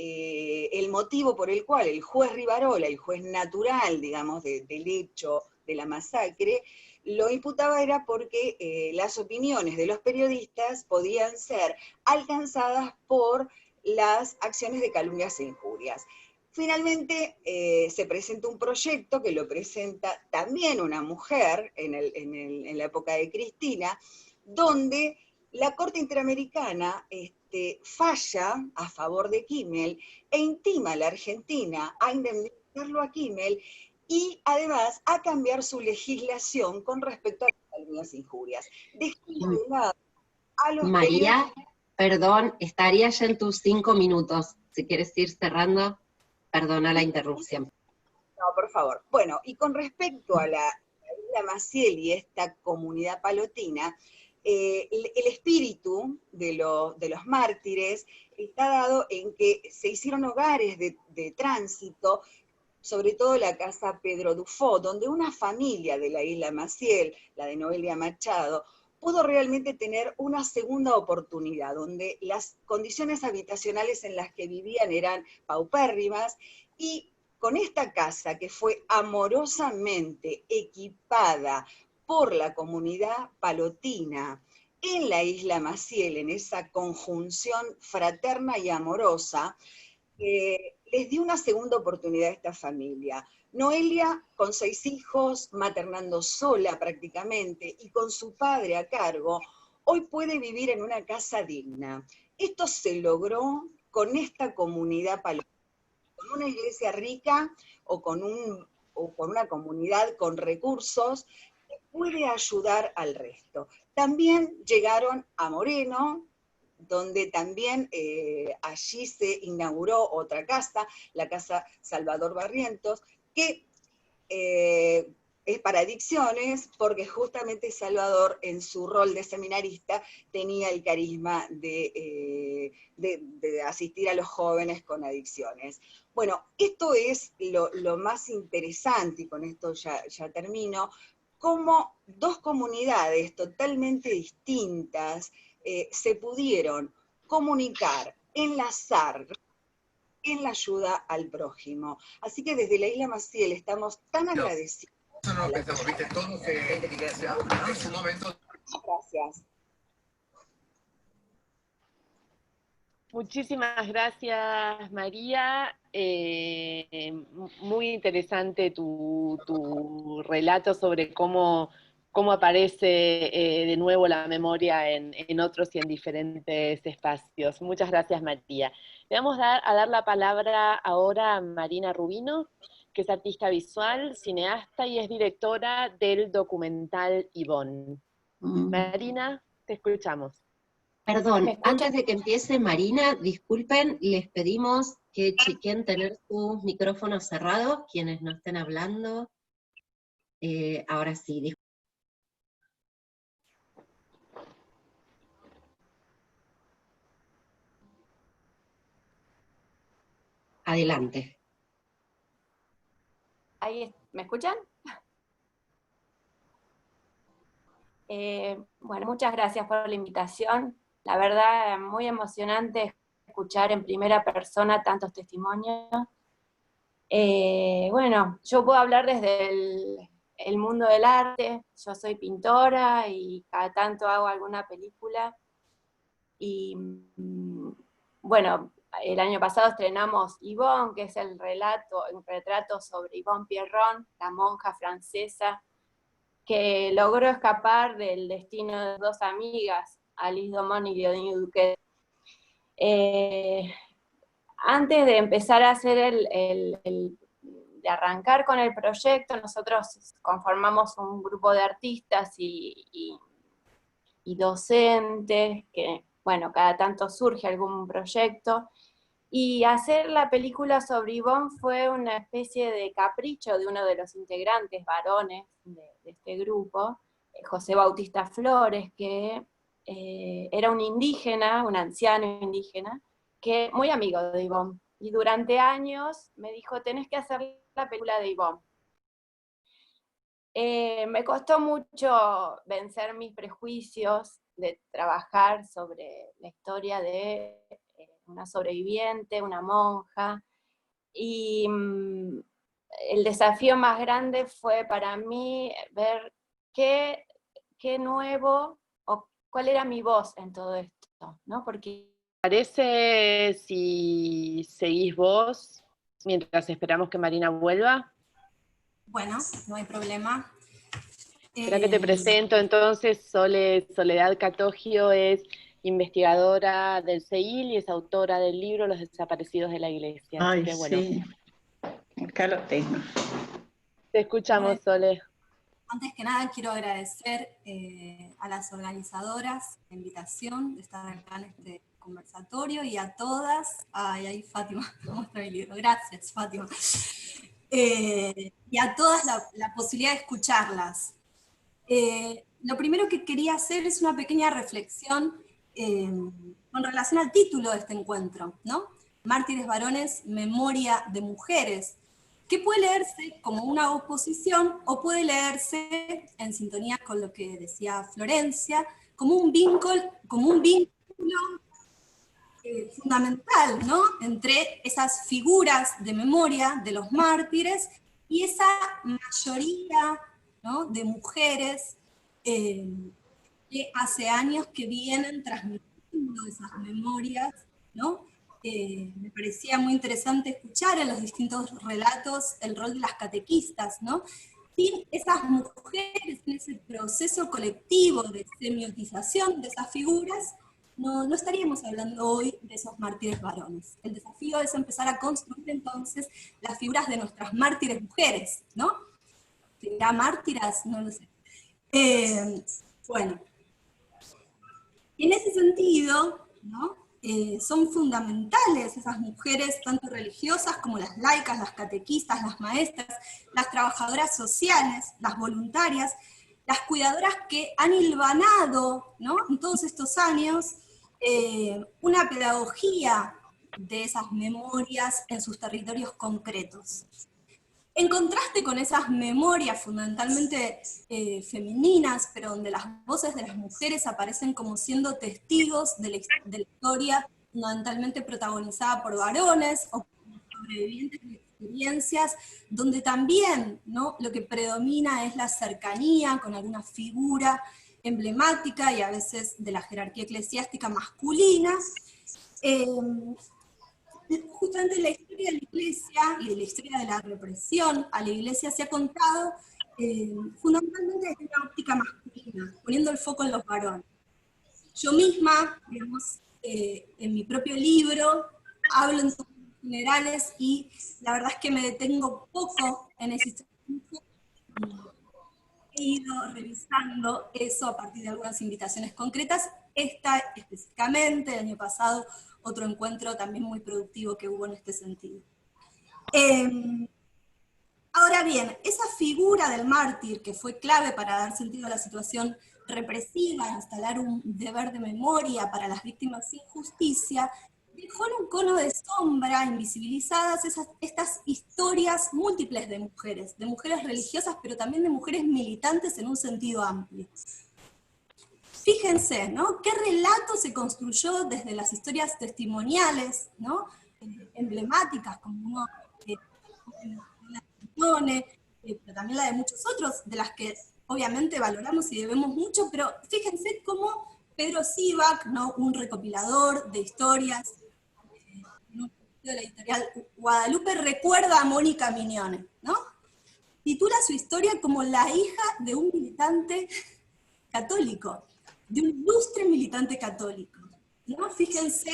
el motivo por el cual el juez Rivarola, el juez natural, digamos, del hecho de la masacre, lo imputaba era porque las opiniones de los periodistas podían ser alcanzadas por las acciones de calumnias e injurias. Finalmente se presenta un proyecto que lo presenta también una mujer en la época de Cristina, donde la Corte Interamericana falla a favor de Kimmel e intima a la Argentina a indemnizarlo a Kimmel y además a cambiar su legislación con respecto a las calumnias e injurias. Dejando de lado a los María, perdón, estaría ya en tus 5 minutos. Si quieres ir cerrando, perdona la interrupción. No, por favor. Bueno, y con respecto a la isla Maciel y esta comunidad palotina, el espíritu de los mártires está dado en que se hicieron hogares de tránsito, sobre todo la casa Pedro Dufó, donde una familia de la isla Maciel, la de Noelia Machado, pudo realmente tener una segunda oportunidad, donde las condiciones habitacionales en las que vivían eran paupérrimas, y con esta casa que fue amorosamente equipada por la comunidad palotina en la isla Maciel, en esa conjunción fraterna y amorosa, les dio una segunda oportunidad a esta familia. Noelia, con 6 hijos, maternando sola prácticamente, y con su padre a cargo, hoy puede vivir en una casa digna. Esto se logró con esta comunidad palotina, con una iglesia rica o con una comunidad con recursos que puede ayudar al resto. También llegaron a Moreno, donde también allí se inauguró otra casa, la Casa Salvador Barrientos, que es para adicciones, porque justamente Salvador, en su rol de seminarista, tenía el carisma de asistir a los jóvenes con adicciones. Bueno, esto es lo más interesante, y con esto ya termino, cómo dos comunidades totalmente distintas se pudieron comunicar, enlazar en la ayuda al prójimo. Así que desde la isla Maciel estamos tan agradecidos. Eso no lo pensamos, viste, todos en su momento. Gracias. Muchísimas gracias, María. Muy interesante tu relato sobre cómo aparece de nuevo la memoria en otros y en diferentes espacios. Muchas gracias, María. Le vamos a dar la palabra ahora a Marina Rubino, que es artista visual, cineasta y es directora del documental Ivonne. Marina, te escuchamos. Perdón, antes de que empiece Marina, disculpen, les pedimos que chequen tener sus micrófonos cerrados, quienes no estén hablando. Ahora sí, disculpen. Adelante. ¿Me escuchan? Bueno, muchas gracias por la invitación. La verdad, muy emocionante escuchar en primera persona tantos testimonios. Bueno, yo puedo hablar desde el mundo del arte. Yo soy pintora y cada tanto hago alguna película. Y bueno, el año pasado estrenamos Yvonne, que es un retrato sobre Yvonne Pierron, la monja francesa, que logró escapar del destino de dos amigas, Alice Domon y Dieudonné Duquet. Antes de empezar a hacer de arrancar con el proyecto, nosotros conformamos un grupo de artistas y docentes, que, bueno, cada tanto surge algún proyecto, y hacer la película sobre Yvonne fue una especie de capricho de uno de los integrantes varones de este grupo, José Bautista Flores, que era un indígena, un anciano indígena, que muy amigo de Yvonne, y durante años me dijo, tenés que hacer la película de Yvonne. Me costó mucho vencer mis prejuicios de trabajar sobre la historia de una sobreviviente, una monja, y el desafío más grande fue para mí ver qué nuevo, o cuál era mi voz en todo esto, ¿no? Porque ¿Parece si seguís vos mientras esperamos que Marina vuelva? Bueno, no hay problema. Espera que te presento entonces. Soledad Catogio es investigadora del CEIL y es autora del libro Los desaparecidos de la iglesia. Ay, así que, bueno, sí, acá lo tengo. Te escuchamos, Sole. Antes que nada quiero agradecer a las organizadoras la invitación de estar acá en este conversatorio y a todas, ahí Fátima muestra mi libro, gracias Fátima, y a todas la posibilidad de escucharlas. Lo primero que quería hacer es una pequeña reflexión con relación al título de este encuentro, ¿no? Mártires varones, memoria de mujeres, que puede leerse como una oposición o puede leerse en sintonía con lo que decía Florencia, como un vínculo fundamental, ¿no? Entre esas figuras de memoria de los mártires y esa mayoría, ¿no?, de mujeres que hace años que vienen transmitiendo esas memorias, ¿no? Me parecía muy interesante escuchar en los distintos relatos el rol de las catequistas, ¿no? Sin esas mujeres, en ese proceso colectivo de semiotización de esas figuras, no estaríamos hablando hoy de esos mártires varones. El desafío es empezar a construir entonces las figuras de nuestras mártires mujeres, ¿no? ¿Será mártiras? No lo sé. Bueno, en ese sentido, ¿no?, son fundamentales esas mujeres, tanto religiosas como las laicas, las catequistas, las maestras, las trabajadoras sociales, las voluntarias, las cuidadoras que han hilvanado, ¿no?, en todos estos años una pedagogía de esas memorias en sus territorios concretos. En contraste con esas memorias fundamentalmente femeninas, pero donde las voces de las mujeres aparecen como siendo testigos de la historia fundamentalmente protagonizada por varones o sobrevivientes de experiencias, donde también, ¿no?, lo que predomina es la cercanía con alguna figura emblemática y a veces de la jerarquía eclesiástica masculina. Justamente la historia de la iglesia y de la historia de la represión a la iglesia se ha contado fundamentalmente desde una óptica masculina, poniendo el foco en los varones. Yo misma, digamos, en mi propio libro, hablo en términos generales y la verdad es que me detengo poco en ese instrumento. He ido revisando eso a partir de algunas invitaciones concretas, esta específicamente, el año pasado, otro encuentro también muy productivo que hubo en este sentido. Ahora bien, esa figura del mártir que fue clave para dar sentido a la situación represiva, instalar un deber de memoria para las víctimas sin justicia, dejó en un cono de sombra, invisibilizadas, estas historias múltiples de mujeres religiosas, pero también de mujeres militantes en un sentido amplio. Fíjense, ¿no? ¿Qué relato se construyó desde las historias testimoniales, ¿no? Emblemáticas, como uno la Simone, pero también la de muchos otros, de las que obviamente valoramos y debemos mucho, pero fíjense cómo Pedro Sivak, ¿no? Un recopilador de historias de la editorial Guadalupe, recuerda a Mónica Mignone, ¿no? Titula su historia como la hija de un militante católico, de un ilustre militante católico, ¿no? Fíjense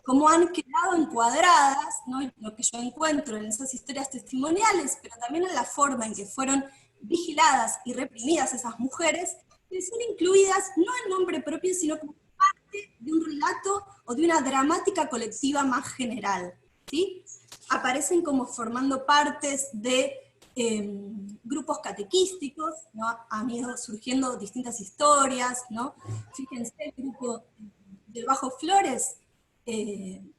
cómo han quedado encuadradas, ¿no? Lo que yo encuentro en esas historias testimoniales, pero también en la forma en que fueron vigiladas y reprimidas esas mujeres, de ser incluidas no en nombre propio, sino como parte de un relato o de una dramática colectiva más general, ¿sí? Aparecen como formando partes de grupos catequísticos, ¿no? Han ido surgiendo distintas historias, ¿no? Fíjense el grupo del Bajo Flores,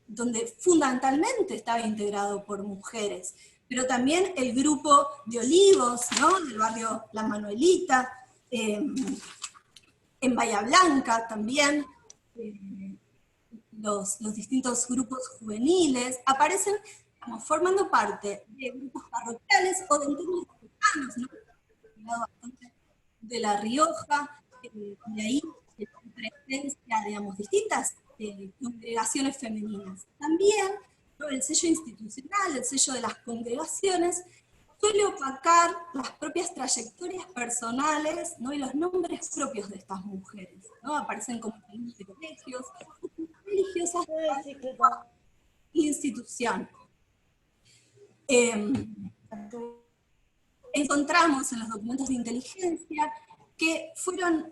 donde fundamentalmente estaba integrado por mujeres, pero también el grupo de Olivos, ¿no? Del barrio La Manuelita, en Bahía Blanca también, los distintos grupos juveniles aparecen como formando parte de grupos parroquiales o de entornos cercanos, ¿no? De La Rioja, de ahí presencia, digamos, distintas congregaciones femeninas. También, ¿no? El sello institucional, el sello de las congregaciones, suele opacar las propias trayectorias personales, ¿no? Y los nombres propios de estas mujeres, ¿no? Aparecen como de colegios, religiosas de institución. Encontramos en los documentos de inteligencia que fueron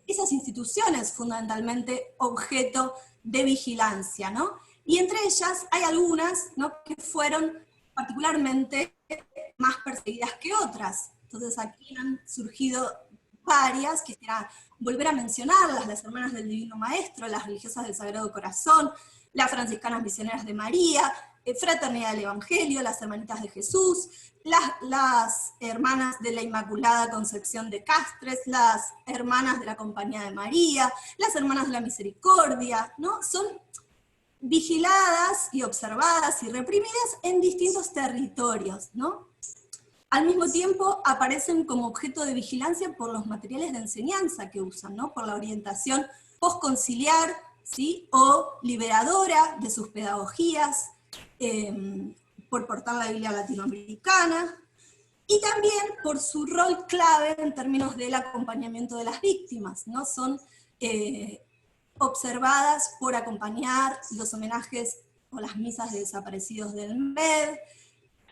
esas instituciones fundamentalmente objeto de vigilancia, ¿no? Y entre ellas hay algunas, ¿no? Que fueron particularmente más perseguidas que otras. Entonces aquí han surgido varias, quisiera volver a mencionarlas: las Hermanas del Divino Maestro, las Religiosas del Sagrado Corazón, las Franciscanas Misioneras de María, Fraternidad del Evangelio, las Hermanitas de Jesús, las Hermanas de la Inmaculada Concepción de Castres, las Hermanas de la Compañía de María, las Hermanas de la Misericordia, ¿no? Son vigiladas y observadas y reprimidas en distintos territorios, ¿no? Al mismo tiempo aparecen como objeto de vigilancia por los materiales de enseñanza que usan, ¿no? Por la orientación postconciliar, ¿sí? O liberadora de sus pedagogías, por portar la Biblia latinoamericana, y también por su rol clave en términos del acompañamiento de las víctimas, ¿no? Son observadas por acompañar los homenajes o las misas de desaparecidos del MED,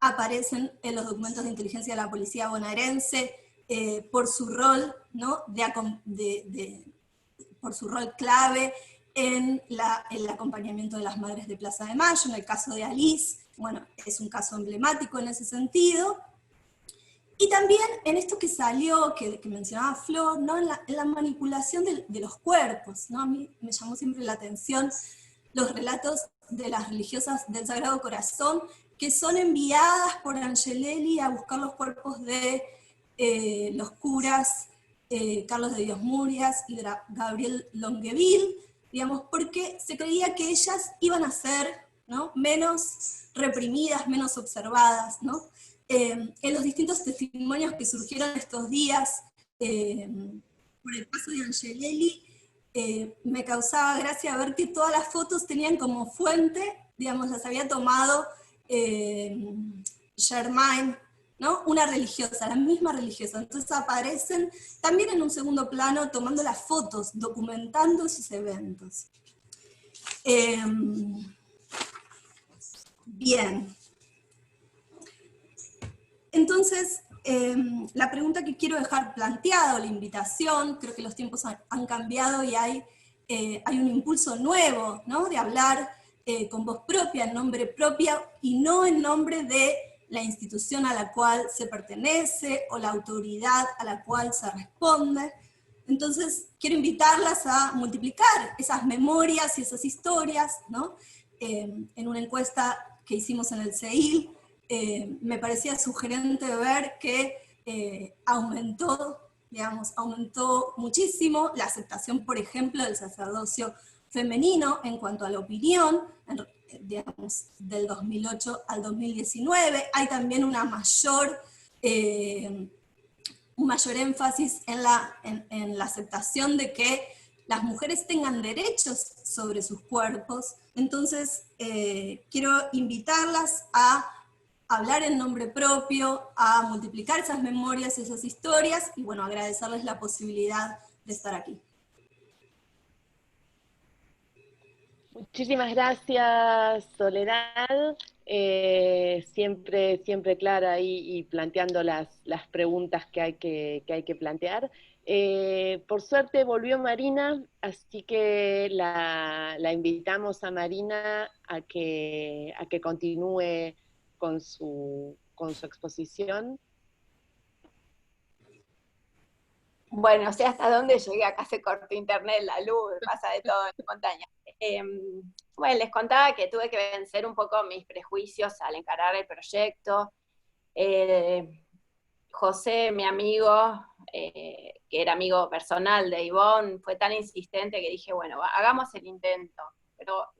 aparecen en los documentos de inteligencia de la policía bonaerense por su rol, ¿no? Por su rol clave en el acompañamiento de las Madres de Plaza de Mayo. En el caso de Alice, bueno, es un caso emblemático en ese sentido. Y también en esto que salió, que mencionaba Flor, ¿no? En la manipulación de los cuerpos, ¿no? A mí me llamó siempre la atención los relatos de las religiosas del Sagrado Corazón, que son enviadas por Angelelli a buscar los cuerpos de los curas Carlos de Dios Murias y Gabriel Longueville, digamos, porque se creía que ellas iban a ser, ¿no? Menos reprimidas, menos observadas, ¿no? En los distintos testimonios que surgieron estos días, por el caso de Angelelli, me causaba gracia ver que todas las fotos tenían como fuente, digamos, las había tomado Germain, ¿no? Una religiosa, la misma religiosa. Entonces aparecen también en un segundo plano tomando las fotos, documentando sus eventos. Bien. Entonces, la pregunta que quiero dejar planteada, o la invitación, creo que los tiempos han cambiado y hay un impulso nuevo, ¿no? De hablar con voz propia, en nombre propio, y no en nombre de la institución a la cual se pertenece, o la autoridad a la cual se responde. Entonces, quiero invitarlas a multiplicar esas memorias y esas historias, ¿no? En una encuesta que hicimos en el CEIL, me parecía sugerente ver que aumentó muchísimo la aceptación, por ejemplo, del sacerdocio femenino en cuanto a la opinión, digamos, del 2008 al 2019. Hay también un mayor énfasis en la aceptación de que las mujeres tengan derechos sobre sus cuerpos. Entonces, quiero invitarlas a hablar en nombre propio, a multiplicar esas memorias, esas historias, y bueno, agradecerles la posibilidad de estar aquí. Muchísimas gracias, Soledad. Siempre clara y planteando las preguntas que hay que plantear. Por suerte volvió Marina, así que la invitamos a Marina a que continúe con su exposición. Bueno, no sé hasta dónde llegué, acá se cortó internet, la luz, pasa de todo en la montaña. Bueno, les contaba que tuve que vencer un poco mis prejuicios al encarar el proyecto. José, mi amigo, que era amigo personal de Ivonne, fue tan insistente que dije, bueno, hagamos el intento. Pero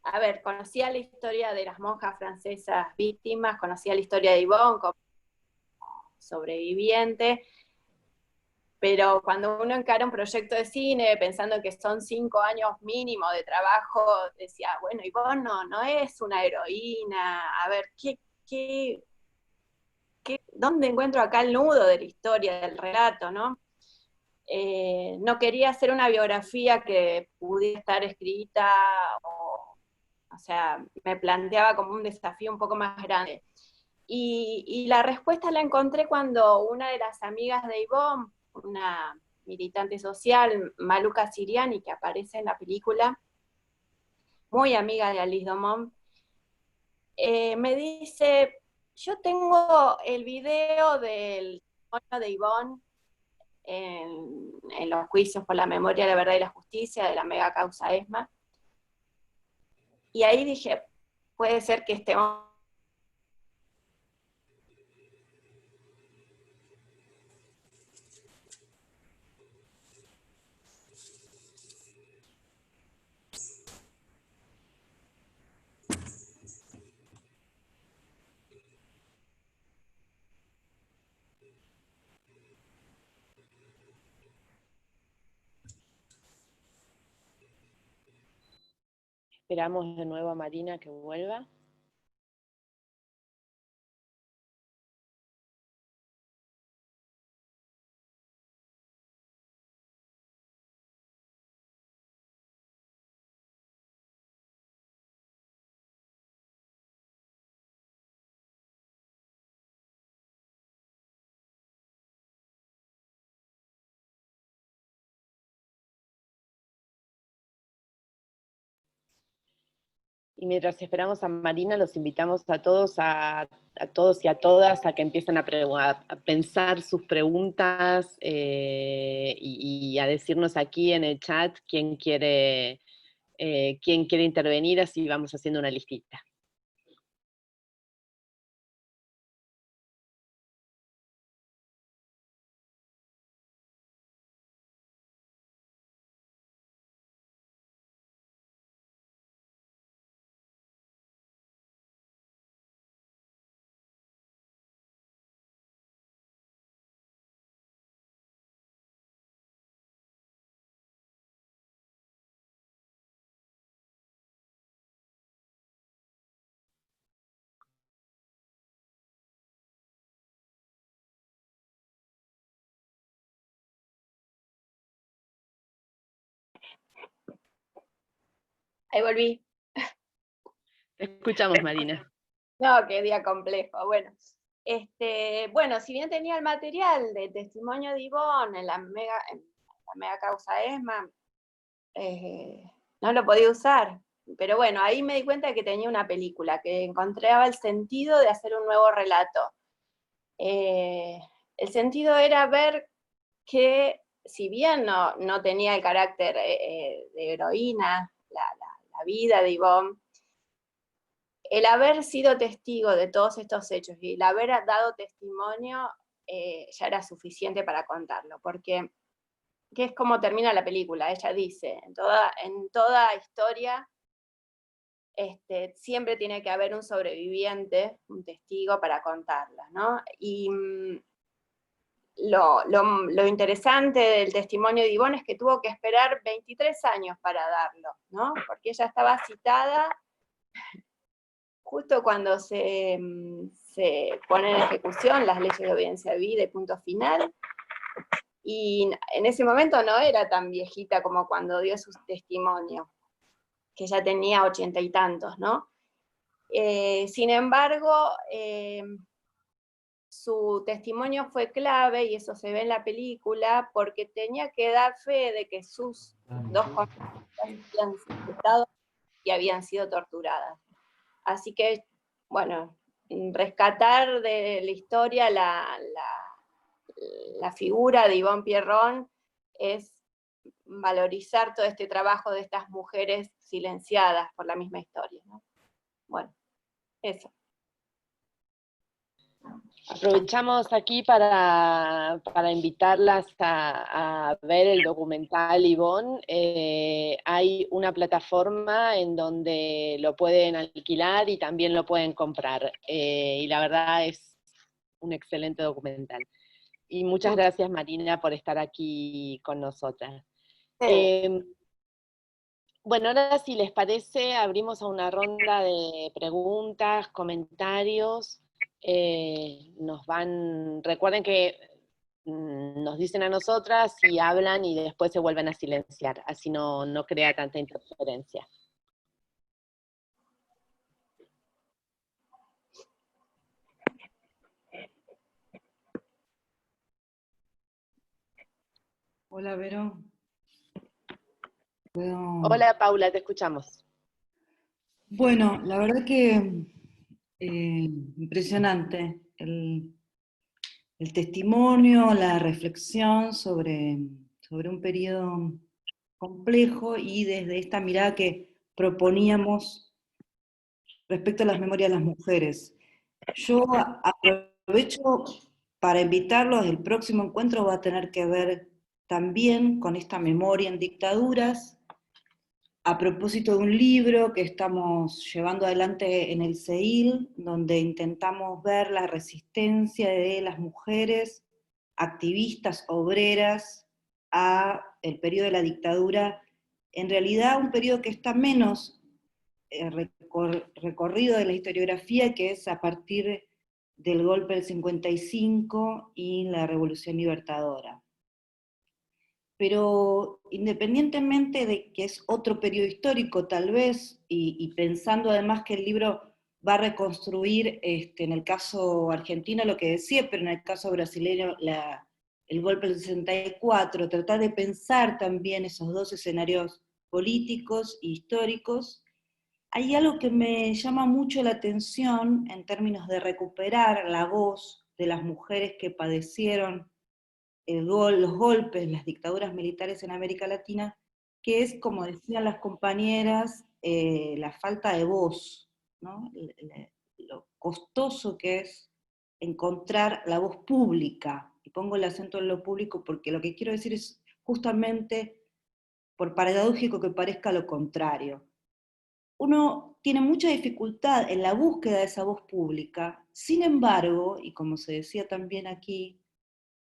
a ver, conocía la historia de las monjas francesas víctimas, conocía la historia de Ivonne como sobreviviente, pero cuando uno encara un proyecto de cine pensando que son 5 años mínimo de trabajo, decía, bueno, Ivonne no es una heroína, a ver, ¿dónde encuentro acá el nudo de la historia, del relato, no? No quería hacer una biografía que pudiera estar escrita, o sea, me planteaba como un desafío un poco más grande. Y la respuesta la encontré cuando una de las amigas de Ivonne, una militante social, Maluca Siriani, que aparece en la película, muy amiga de Alice Domon, me dice, yo tengo el video del testimonio de Ivonne en los juicios por la memoria, la verdad y la justicia de la mega causa ESMA, y ahí dije, puede ser que estemos Esperamos de nuevo a Marina que vuelva. Y mientras esperamos a Marina, los invitamos a todos y a todas a que empiecen a pensar sus preguntas y a decirnos aquí en el chat quién quiere intervenir, así vamos haciendo una listita. Ahí volví. Te escuchamos, Marina. No, qué día complejo. Bueno, bueno, si bien tenía el material de testimonio de Ivonne en la mega causa ESMA, no lo podía usar. Pero bueno, ahí me di cuenta de que tenía una película, que encontraba el sentido de hacer un nuevo relato. El sentido era ver que si bien no tenía el carácter de heroína, la vida de Yvonne, el haber sido testigo de todos estos hechos y el haber dado testimonio ya era suficiente para contarlo, porque que es como termina la película. Ella dice, en toda historia siempre tiene que haber un sobreviviente, un testigo para contarla, ¿no? Y lo interesante del testimonio de Yvonne es que tuvo que esperar 23 años para darlo, ¿no? Porque ella estaba citada justo cuando se ponen en ejecución las leyes de obediencia debida y punto final, y en ese momento no era tan viejita como cuando dio su testimonio, que ya tenía 80 y tantos, ¿no? Sin embargo, su testimonio fue clave, y eso se ve en la película, porque tenía que dar fe de que sus dos compañeras habían sido ejecutadas y habían sido torturadas. Así que, bueno, rescatar de la historia la figura de Yvonne Pierron es valorizar todo este trabajo de estas mujeres silenciadas por la misma historia, ¿no? Bueno, eso. Aprovechamos aquí para invitarlas a ver el documental Yvonne. Hay una plataforma en donde lo pueden alquilar y también lo pueden comprar. Y la verdad es un excelente documental. Y muchas gracias, Marina, por estar aquí con nosotras. Bueno, ahora si les parece, abrimos a una ronda de preguntas, comentarios. Recuerden que nos dicen a nosotras y hablan y después se vuelven a silenciar, así no crea tanta interferencia. Hola, Vero. Hola, Paula, te escuchamos. Bueno, la verdad que impresionante el testimonio, la reflexión sobre un periodo complejo y desde esta mirada que proponíamos respecto a las memorias de las mujeres. Yo aprovecho para invitarlos, el próximo encuentro va a tener que ver también con esta memoria en dictaduras, a propósito de un libro que estamos llevando adelante en el CEIL, donde intentamos ver la resistencia de las mujeres, activistas, obreras, a el periodo de la dictadura, en realidad un periodo que está menos recorrido de la historiografía, que es a partir del golpe del 55 y la Revolución Libertadora. Pero independientemente de que es otro periodo histórico tal vez, y pensando además que el libro va a reconstruir, en el caso argentino lo que decía, pero en el caso brasileño el golpe del 64, tratar de pensar también esos dos escenarios políticos e históricos, hay algo que me llama mucho la atención en términos de recuperar la voz de las mujeres que padecieron los golpes, las dictaduras militares en América Latina, que es, como decían las compañeras, la falta de voz, ¿no? Lo costoso que es encontrar la voz pública, y pongo el acento en lo público porque lo que quiero decir es justamente, por paradójico que parezca, lo contrario. Uno tiene mucha dificultad en la búsqueda de esa voz pública, sin embargo, y como se decía también aquí,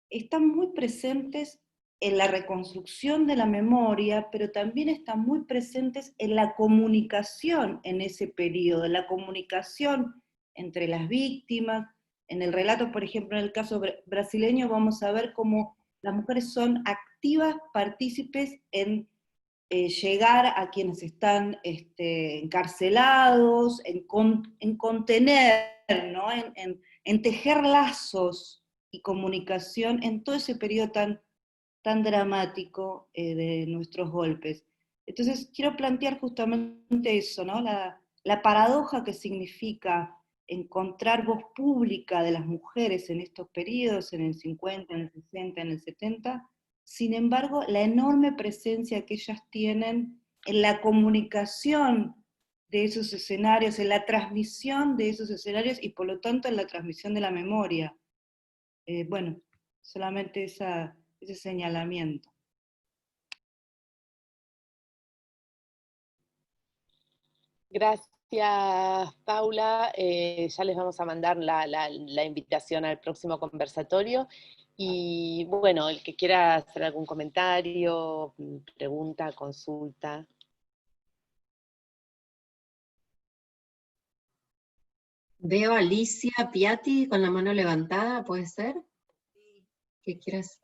están muy presentes en la reconstrucción de la memoria, pero también están muy presentes en la comunicación en ese periodo, en la comunicación entre las víctimas. En el relato, por ejemplo, en el caso brasileño, vamos a ver cómo las mujeres son activas partícipes en llegar a quienes están encarcelados, en contener, ¿no? en tejer lazos y comunicación en todo ese periodo tan dramático de nuestros golpes. Entonces quiero plantear justamente eso, ¿no? La paradoja que significa encontrar voz pública de las mujeres en estos periodos, en el 50, en el 60, en el 70, sin embargo, la enorme presencia que ellas tienen en la comunicación de esos escenarios, en la transmisión de esos escenarios y por lo tanto en la transmisión de la memoria. Bueno, solamente ese señalamiento. Gracias, Paula. Ya les vamos a mandar la invitación al próximo conversatorio. Y bueno, el que quiera hacer algún comentario, pregunta, consulta. Veo a Alicia Piatti con la mano levantada, ¿puede ser? ¿Qué quieres?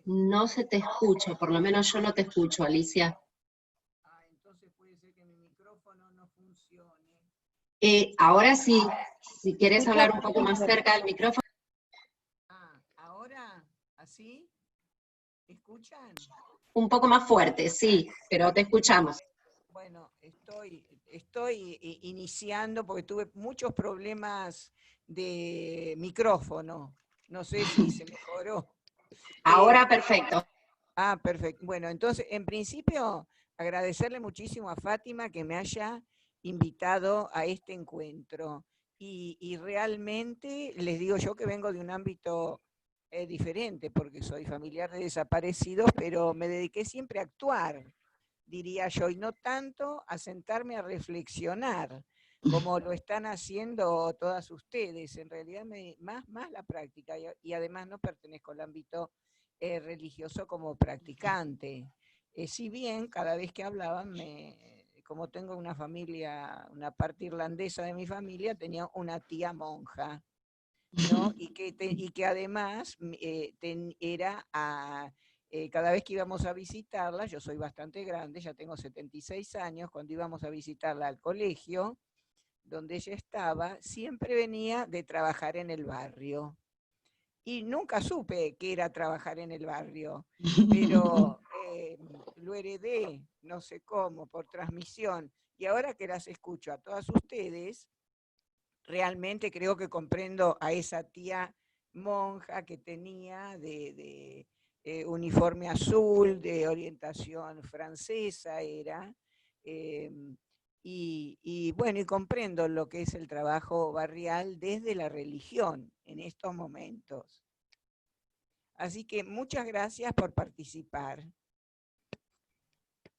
No se te escucha, por lo menos yo no te escucho, Alicia. Entonces puede ser que mi micrófono no funcione. Ahora sí, si quieres hablar un poco más cerca del micrófono. ¿Ahora? ¿Así? ¿Escuchan? Un poco más fuerte, sí, pero te escuchamos. Bueno, estoy iniciando porque tuve muchos problemas de micrófono. No sé si se mejoró. Ahora perfecto. Perfecto. Bueno, entonces, en principio, agradecerle muchísimo a Fátima que me haya invitado a este encuentro. Y realmente les digo yo que vengo de un ámbito diferente, porque soy familiar de desaparecidos, pero me dediqué siempre a actuar, diría yo, y no tanto a sentarme a reflexionar, como lo están haciendo todas ustedes. En realidad, más la práctica, y además no pertenezco al ámbito religioso como practicante. Si bien cada vez que hablaban, como tengo una familia, una parte irlandesa de mi familia, tenía una tía monja, ¿no? y que además era cada vez que íbamos a visitarla, yo soy bastante grande, ya tengo 76 años, cuando íbamos a visitarla al colegio, donde ella estaba, siempre venía de trabajar en el barrio. Y nunca supe qué era trabajar en el barrio, pero lo heredé, no sé cómo, por transmisión. Y ahora que las escucho a todas ustedes, realmente creo que comprendo a esa tía monja que tenía de uniforme azul, de orientación francesa era, y bueno, y comprendo lo que es el trabajo barrial desde la religión en estos momentos. Así que muchas gracias por participar.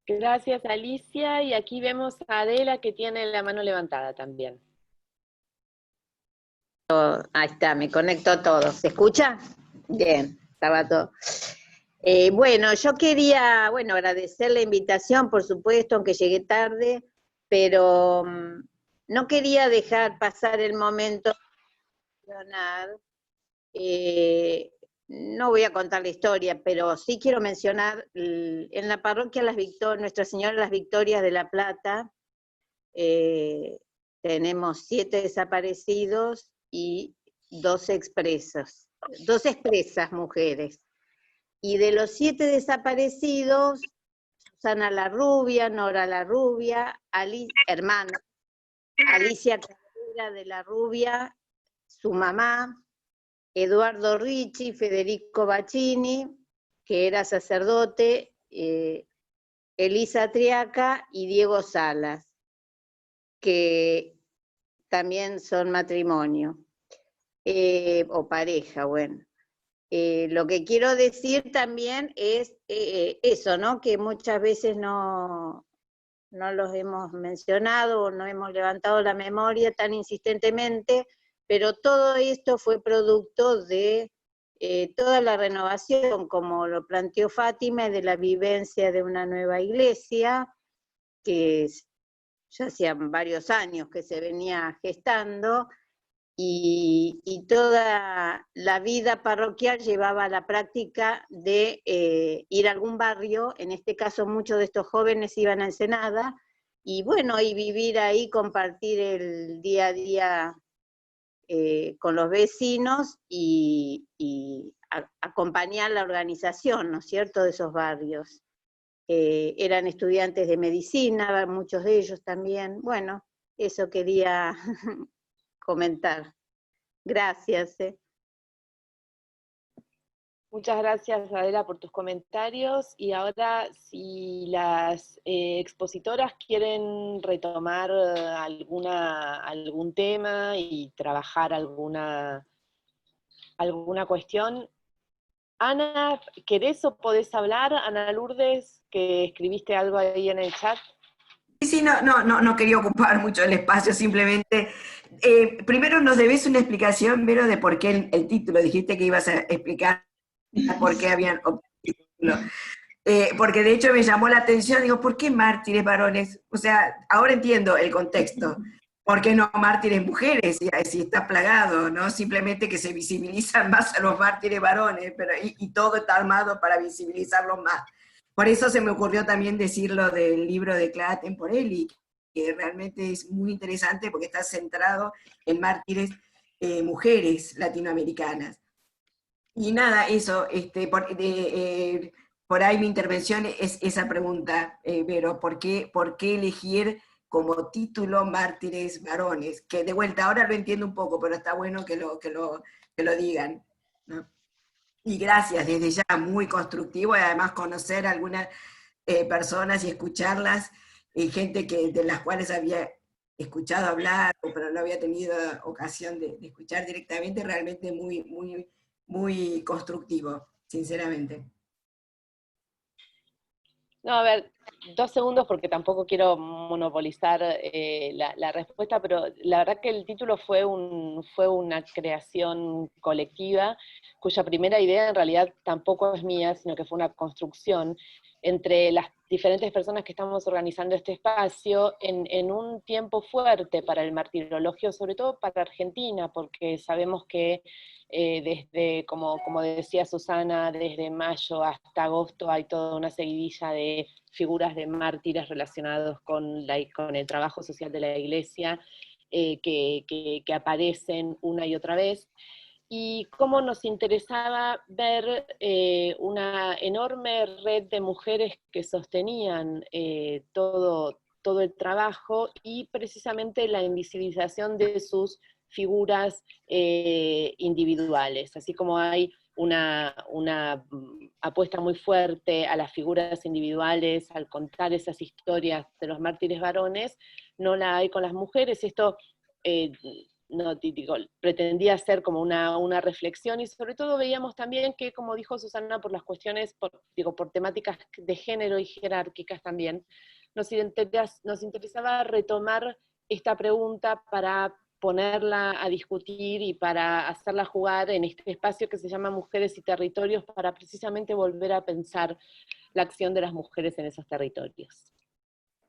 Gracias, Alicia. Y aquí vemos a Adela que tiene la mano levantada también. Ahí está, me conecto a todos. ¿Se escucha? Bien, estaba todo. Bueno, yo quería, agradecer la invitación, por supuesto, aunque llegué tarde, pero no quería dejar pasar el momento de mencionar, no voy a contar la historia, pero sí quiero mencionar, en la parroquia Nuestra Señora de las Victorias de La Plata, tenemos 7 desaparecidos y 2 expresas mujeres. Y de los 7 desaparecidos, Susana la Rubia, Nora la Rubia, hermana, Alicia Carrera de la Rubia, su mamá, Eduardo Ricci, Federico Baccini, que era sacerdote, Elisa Triaca y Diego Salas, que también son matrimonio, o pareja, bueno. Lo que quiero decir también es eso, ¿no? Que muchas veces no los hemos mencionado o no hemos levantado la memoria tan insistentemente, pero todo esto fue producto de toda la renovación, como lo planteó Fátima, y de la vivencia de una nueva iglesia, que ya hacían varios años que se venía gestando, y toda la vida parroquial llevaba a la práctica de ir a algún barrio, en este caso muchos de estos jóvenes iban a Ensenada, y bueno, y vivir ahí, compartir el día a día con los vecinos y acompañar la organización, ¿no es cierto?, de esos barrios. Eran estudiantes de medicina, muchos de ellos también. Bueno, eso quería comentar. Gracias. Muchas gracias, Adela, por tus comentarios. Y ahora, si las expositoras quieren retomar algún tema y trabajar alguna cuestión. Ana, ¿querés o podés hablar? Ana Lourdes, que escribiste algo ahí en el chat. Sí, no quería ocupar mucho el espacio, simplemente, primero nos debes una explicación, Vero, de por qué el título, dijiste que ibas a explicar por qué habían optado el título. Porque de hecho me llamó la atención, digo, ¿por qué mártires varones? O sea, ahora entiendo el contexto. ¿Por qué no mártires mujeres? Si está plagado, ¿no? Simplemente que se visibilizan más a los mártires varones, pero, y todo está armado para visibilizarlos más. Por eso se me ocurrió también decirlo del libro de Clara Temporelli, que realmente es muy interesante porque está centrado en mártires mujeres latinoamericanas. Y nada, eso, por ahí mi intervención es esa pregunta, Vero, ¿por qué elegir como título Mártires Varones? Que de vuelta, ahora lo entiendo un poco, pero está bueno que lo digan, ¿no? Y gracias, desde ya, muy constructivo, y además conocer a algunas personas y escucharlas, gente de las cuales había escuchado hablar, pero no había tenido ocasión de escuchar directamente, realmente muy constructivo, sinceramente. No, a ver, 2 segundos porque tampoco quiero monopolizar la respuesta, pero la verdad que el título fue una creación colectiva, cuya primera idea en realidad tampoco es mía, sino que fue una construcción entre las diferentes personas que estamos organizando este espacio en un tiempo fuerte para el martirologio, sobre todo para Argentina, porque sabemos que desde, como decía Susana, desde mayo hasta agosto hay toda una seguidilla de figuras de mártires relacionados con el trabajo social de la Iglesia, que aparecen una y otra vez, y cómo nos interesaba ver una enorme red de mujeres que sostenían todo el trabajo, y precisamente la invisibilización de sus figuras individuales, así como hay una apuesta muy fuerte a las figuras individuales al contar esas historias de los mártires varones, no la hay con las mujeres. Esto no, pretendía ser como una reflexión, y sobre todo veíamos también que, como dijo Susana, por las cuestiones, por temáticas de género y jerárquicas también, nos interesaba retomar esta pregunta para ponerla a discutir y para hacerla jugar en este espacio que se llama Mujeres y Territorios, para precisamente volver a pensar la acción de las mujeres en esos territorios.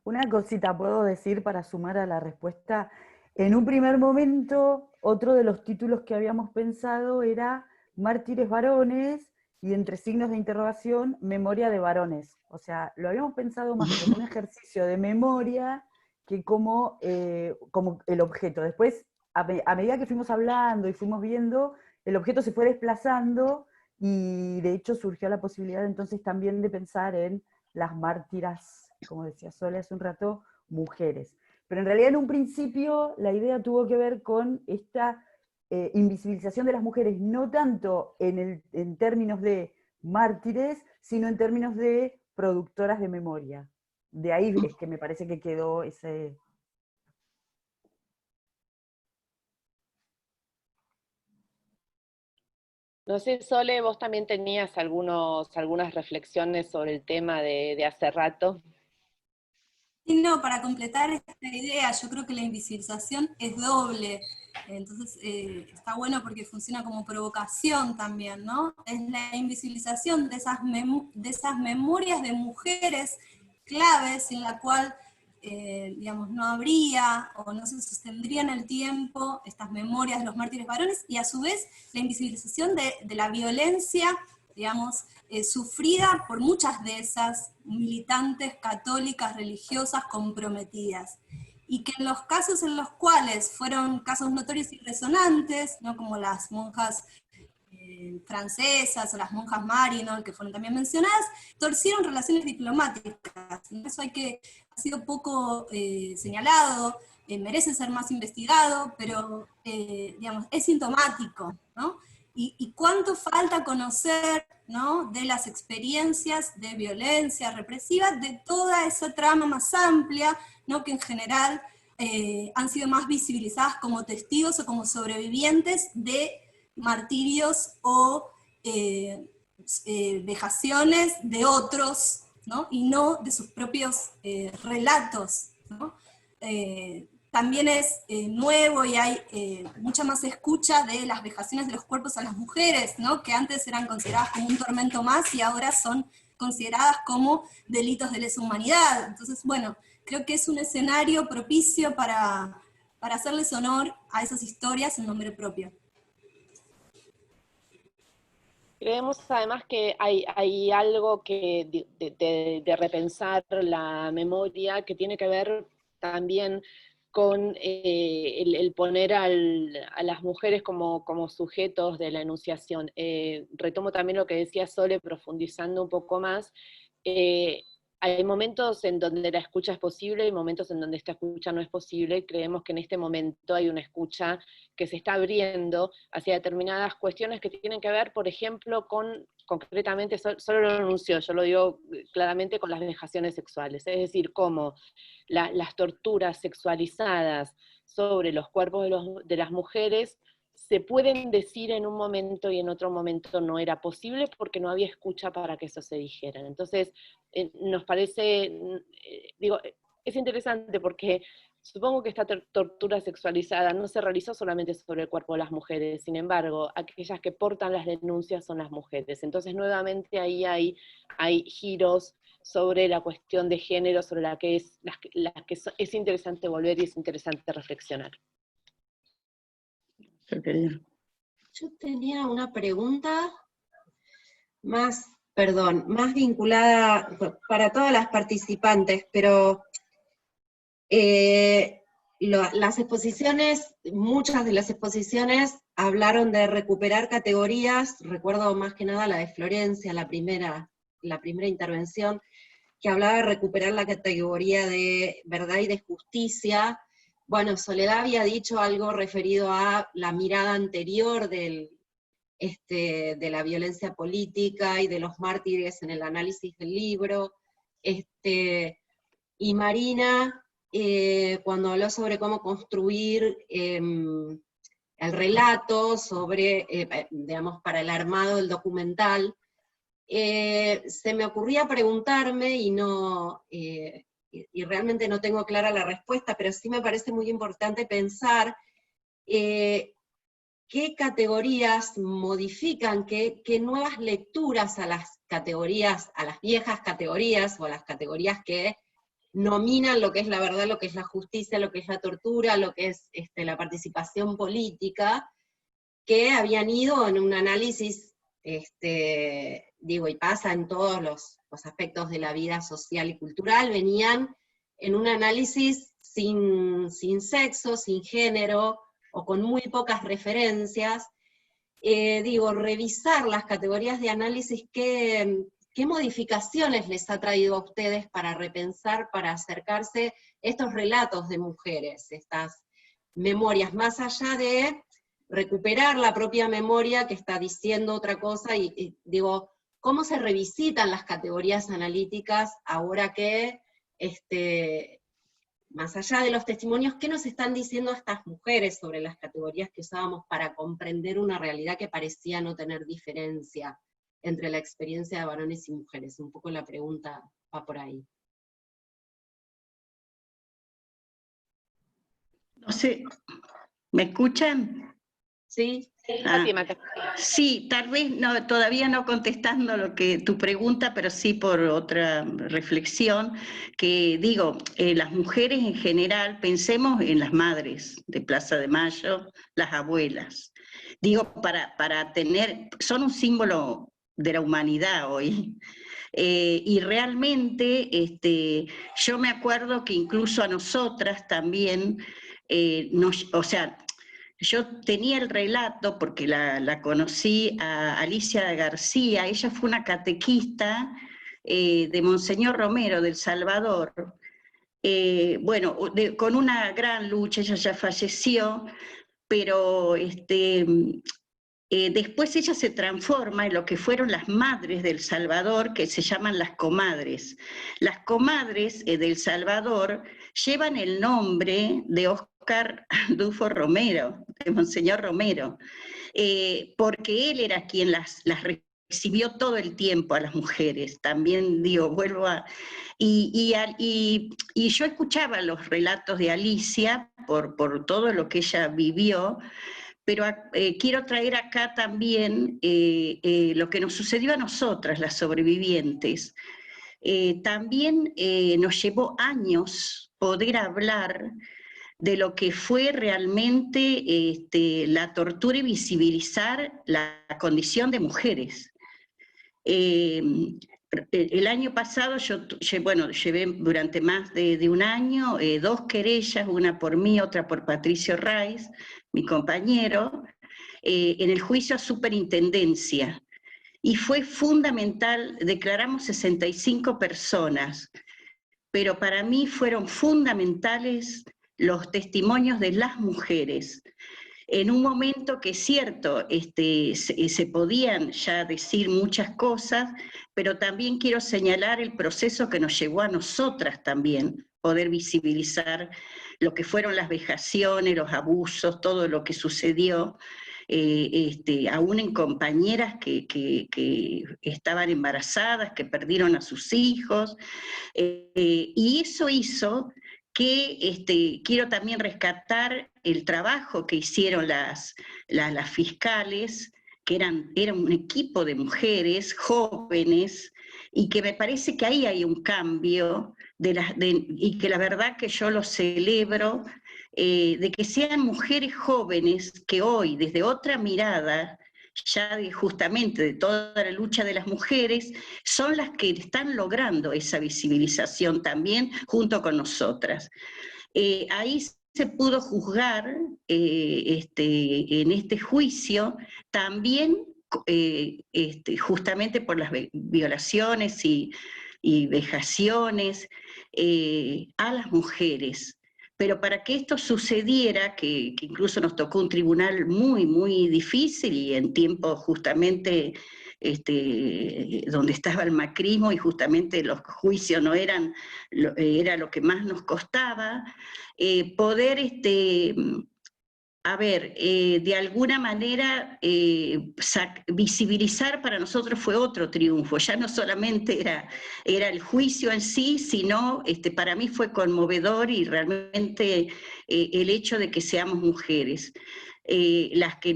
Una cosita puedo decir para sumar a la respuesta. En un primer momento, otro de los títulos que habíamos pensado era Mártires Varones, y entre signos de interrogación, Memoria de Varones. O sea, lo habíamos pensado más como un ejercicio de memoria que como el objeto. Después, a medida que fuimos hablando y fuimos viendo, el objeto se fue desplazando, y de hecho surgió la posibilidad entonces también de pensar en las mártiras, como decía Sole hace un rato, mujeres. Pero en realidad en un principio la idea tuvo que ver con esta invisibilización de las mujeres, no tanto en términos de mártires, sino en términos de productoras de memoria. De ahí es que me parece que quedó ese... No sé, Sole, vos también tenías algunas reflexiones sobre el tema de hace rato. Y no, para completar esta idea, yo creo que la invisibilización es doble, entonces está bueno porque funciona como provocación también, ¿no? Es la invisibilización de esas memorias de mujeres claves sin la cual, digamos, no habría o no se sostendría en el tiempo estas memorias de los mártires varones, y a su vez la invisibilización de la violencia, digamos, sufrida por muchas de esas militantes católicas religiosas comprometidas, y que en los casos en los cuales fueron casos notorios y resonantes, ¿no? Como las monjas francesas o las monjas Marinol, que fueron también mencionadas, torcieron relaciones diplomáticas. Eso ha sido poco señalado, merece ser más investigado, pero digamos, es sintomático, ¿no? y cuánto falta conocer, ¿no?, de las experiencias de violencia represiva, de toda esa trama más amplia, ¿no?, que en general han sido más visibilizadas como testigos o como sobrevivientes de martirios o vejaciones de otros, ¿no?, y no de sus propios relatos, ¿no? También es nuevo y hay mucha más escucha de las vejaciones de los cuerpos a las mujeres, ¿no?, que antes eran consideradas como un tormento más y ahora son consideradas como delitos de lesa humanidad. Entonces, bueno, creo que es un escenario propicio para hacerles honor a esas historias en nombre propio. Creemos además que hay algo que de repensar la memoria que tiene que ver también con el poner a las mujeres como sujetos de la enunciación. Retomo también lo que decía Sole, profundizando un poco más. Hay momentos en donde la escucha es posible y momentos en donde esta escucha no es posible. Creemos que en este momento hay una escucha que se está abriendo hacia determinadas cuestiones que tienen que ver, por ejemplo, concretamente, solo lo anunció, yo lo digo claramente, con las vejaciones sexuales, es decir, cómo las torturas sexualizadas sobre los cuerpos de las mujeres se pueden decir en un momento y en otro momento no era posible porque no había escucha para que eso se dijera. Entonces, nos parece, digo, es interesante porque supongo que esta tortura sexualizada no se realizó solamente sobre el cuerpo de las mujeres, sin embargo, aquellas que portan las denuncias son las mujeres. Entonces, nuevamente ahí hay giros sobre la cuestión de género, sobre la que es interesante volver y es interesante reflexionar. Yo tenía una pregunta más vinculada para todas las participantes, pero las exposiciones, muchas de las exposiciones hablaron de recuperar categorías. Recuerdo más que nada la de Florencia, la primera intervención, que hablaba de recuperar la categoría de verdad y de justicia. Bueno, Soledad había dicho algo referido a la mirada anterior de la violencia política y de los mártires en el análisis del libro. Y Marina, cuando habló sobre cómo construir el relato, digamos, para el armado del documental, se me ocurría preguntarme, y realmente no tengo clara la respuesta, pero sí me parece muy importante pensar qué categorías modifican, qué nuevas lecturas a las categorías, a las viejas categorías, o a las categorías que nominan lo que es la verdad, lo que es la justicia, lo que es la tortura, lo que es la participación política, que habían ido en un análisis, digo, y pasa en todos los aspectos de la vida social y cultural, venían en un análisis sin sexo, sin género, o con muy pocas referencias. Revisar las categorías de análisis, ¿qué modificaciones les ha traído a ustedes para repensar, para acercarse a estos relatos de mujeres, estas memorias, más allá de recuperar la propia memoria que está diciendo otra cosa, y digo, ¿cómo se revisitan las categorías analíticas ahora que, más allá de los testimonios, qué nos están diciendo estas mujeres sobre las categorías que usábamos para comprender una realidad que parecía no tener diferencia entre la experiencia de varones y mujeres? Un poco la pregunta va por ahí. No sé, ¿me escuchan? Sí. Sí, tal vez todavía no contestando tu pregunta, pero sí por otra reflexión, que digo, las mujeres en general, pensemos en las madres de Plaza de Mayo, las abuelas. Digo, para tener, son un símbolo de la humanidad hoy. Y realmente, yo me acuerdo que incluso a nosotras también, yo tenía el relato, porque la conocí a Alicia García, ella fue una catequista de Monseñor Romero, del Salvador, con una gran lucha, ella ya falleció, pero Después ella se transforma en lo que fueron las madres del Salvador, que se llaman las comadres. Las comadres del Salvador llevan el nombre de Óscar Arnulfo Romero, de Monseñor Romero, porque él era quien las recibió todo el tiempo a las mujeres. También digo, vuelvo a... Y yo escuchaba los relatos de Alicia por todo lo que ella vivió, pero quiero traer acá también lo que nos sucedió a nosotras, las sobrevivientes. También nos llevó años poder hablar de lo que fue realmente la tortura y visibilizar la condición de mujeres. El año pasado llevé durante más de un año 2 querellas, una por mí, otra por Patricio Raiz, mi compañero, en el juicio a superintendencia. Y fue fundamental, declaramos 65 personas, pero para mí fueron fundamentales los testimonios de las mujeres. En un momento que es cierto, se podían ya decir muchas cosas, pero también quiero señalar el proceso que nos llevó a nosotras también, poder visibilizar lo que fueron las vejaciones, los abusos, todo lo que sucedió, aún en compañeras que estaban embarazadas, que perdieron a sus hijos, y eso hizo que quiero también rescatar el trabajo que hicieron las fiscales, que eran un equipo de mujeres jóvenes, y que me parece que ahí hay un cambio, y que la verdad que yo lo celebro, de que sean mujeres jóvenes que hoy, desde otra mirada, ya justamente de toda la lucha de las mujeres, son las que están logrando esa visibilización también junto con nosotras. Ahí se pudo juzgar en este juicio también justamente por las violaciones y vejaciones a las mujeres. Pero para que esto sucediera, que incluso nos tocó un tribunal muy, muy difícil y en tiempo justamente donde estaba el macrismo y justamente los juicios no era lo que más nos costaba, poder, de alguna manera visibilizar para nosotros fue otro triunfo. Ya no solamente era el juicio en sí, sino para mí fue conmovedor y realmente el hecho de que seamos mujeres las que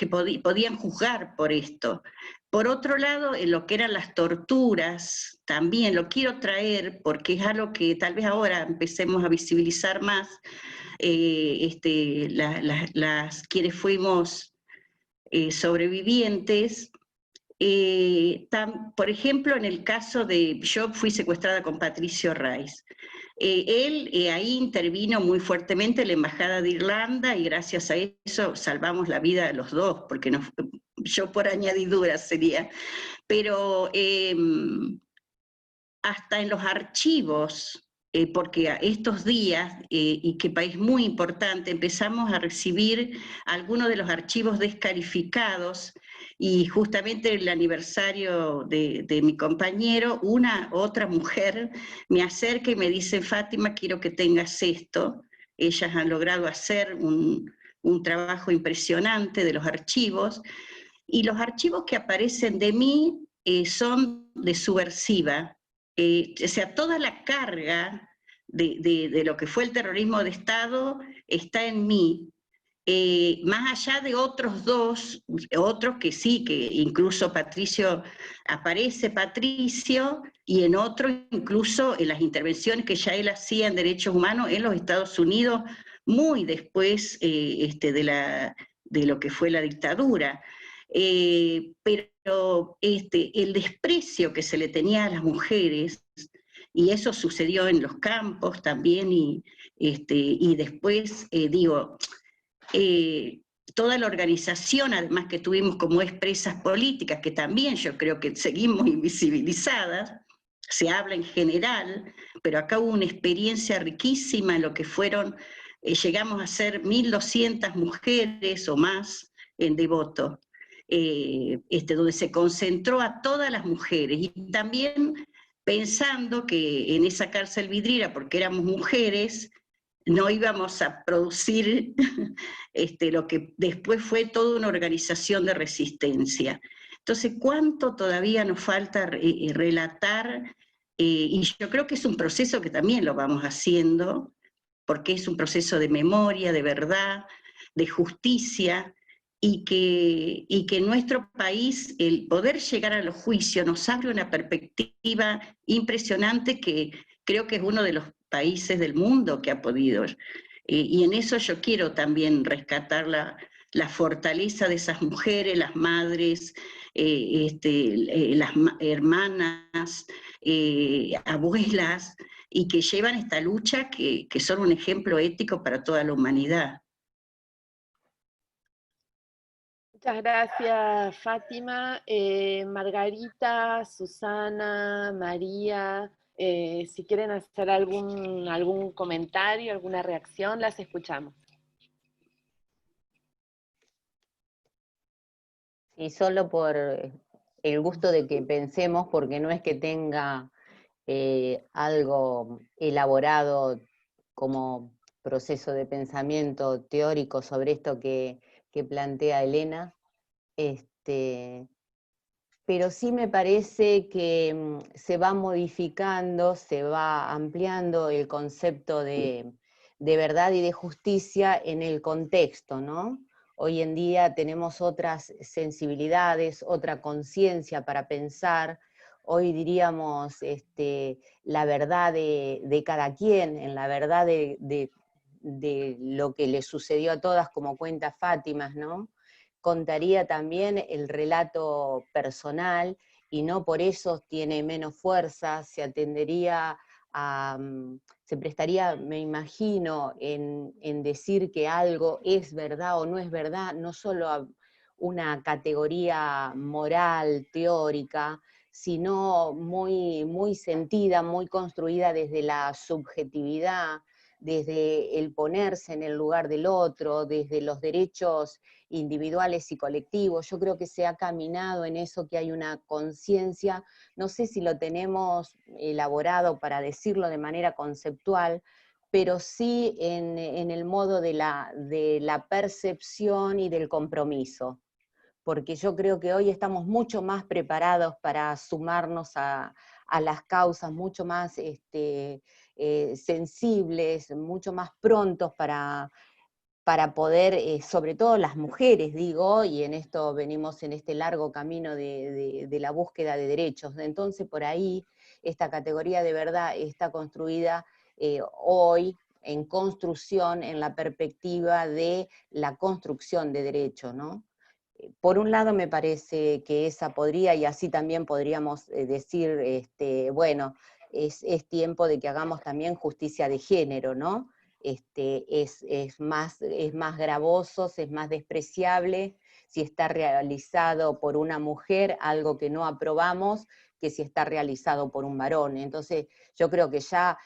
podían juzgar por esto. Por otro lado, en lo que eran las torturas, también lo quiero traer porque es algo que tal vez ahora empecemos a visibilizar más, quienes fuimos sobrevivientes. Por ejemplo, en el caso yo fui secuestrada con Patricio Raiz. Él ahí intervino muy fuertemente en la Embajada de Irlanda y gracias a eso salvamos la vida de los dos, porque yo por añadidura sería. Pero hasta en los archivos, porque estos días, y que país muy importante, empezamos a recibir algunos de los archivos descalificados, y justamente el aniversario de mi compañero, otra mujer me acerca y me dice: Fátima, quiero que tengas esto. Ellas han logrado hacer un trabajo impresionante de los archivos, y los archivos que aparecen de mí son de subversiva. O sea, toda la carga de lo que fue el terrorismo de Estado está en mí, más allá de otros que sí, que incluso aparece Patricio, y en otro incluso en las intervenciones que ya él hacía en derechos humanos en los Estados Unidos, muy después de lo que fue la dictadura. Pero el desprecio que se le tenía a las mujeres, y eso sucedió en los campos también, y después, toda la organización, además que tuvimos como expresas políticas, que también yo creo que seguimos invisibilizadas, se habla en general, pero acá hubo una experiencia riquísima en lo que fueron, llegamos a ser 1.200 mujeres o más en Devoto. donde se concentró a todas las mujeres, y también pensando que en esa cárcel vidriera, porque éramos mujeres, no íbamos a producir lo que después fue toda una organización de resistencia. Entonces, ¿cuánto todavía nos falta relatar? Y yo creo que es un proceso que también lo vamos haciendo, porque es un proceso de memoria, de verdad, de justicia, y que en nuestro país el poder llegar a los juicios nos abre una perspectiva impresionante, que creo que es uno de los países del mundo que ha podido. Y en eso yo quiero también rescatar la fortaleza de esas mujeres, las madres, las hermanas, abuelas, y que llevan esta lucha, que son un ejemplo ético para toda la humanidad. Muchas gracias, Fátima. Margarita, Susana, María, si quieren hacer algún comentario, alguna reacción, las escuchamos. Y solo por el gusto de que pensemos, porque no es que tenga algo elaborado como proceso de pensamiento teórico sobre esto que plantea Elena, pero sí me parece que se va modificando, se va ampliando el concepto de verdad y de justicia en el contexto, ¿no? Hoy en día tenemos otras sensibilidades, otra conciencia para pensar. Hoy diríamos la verdad de cada quien, en la verdad de lo que le sucedió a todas, como cuenta Fátima, ¿no? Contaría también el relato personal, y no por eso tiene menos fuerza, se atendería a, se prestaría, me imagino, en decir que algo es verdad o no es verdad, no solo a una categoría moral, teórica, sino muy, muy sentida, muy construida desde la subjetividad, desde el ponerse en el lugar del otro, desde los derechos individuales y colectivos. Yo creo que se ha caminado en eso, que hay una conciencia, no sé si lo tenemos elaborado para decirlo de manera conceptual, pero sí en el modo de la percepción y del compromiso, porque yo creo que hoy estamos mucho más preparados para sumarnos a las causas, mucho más sensibles, mucho más prontos para poder, sobre todo las mujeres, digo, y en esto venimos en este largo camino de la búsqueda de derechos. Entonces, por ahí, esta categoría de verdad está construida hoy en construcción, en la perspectiva de la construcción de derechos, ¿no? Por un lado me parece que esa podría, y así también podríamos decir, bueno, es tiempo de que hagamos también justicia de género, ¿no? Es más gravoso, es más despreciable si está realizado por una mujer, algo que no aprobamos, que si está realizado por un varón. Entonces yo creo que ya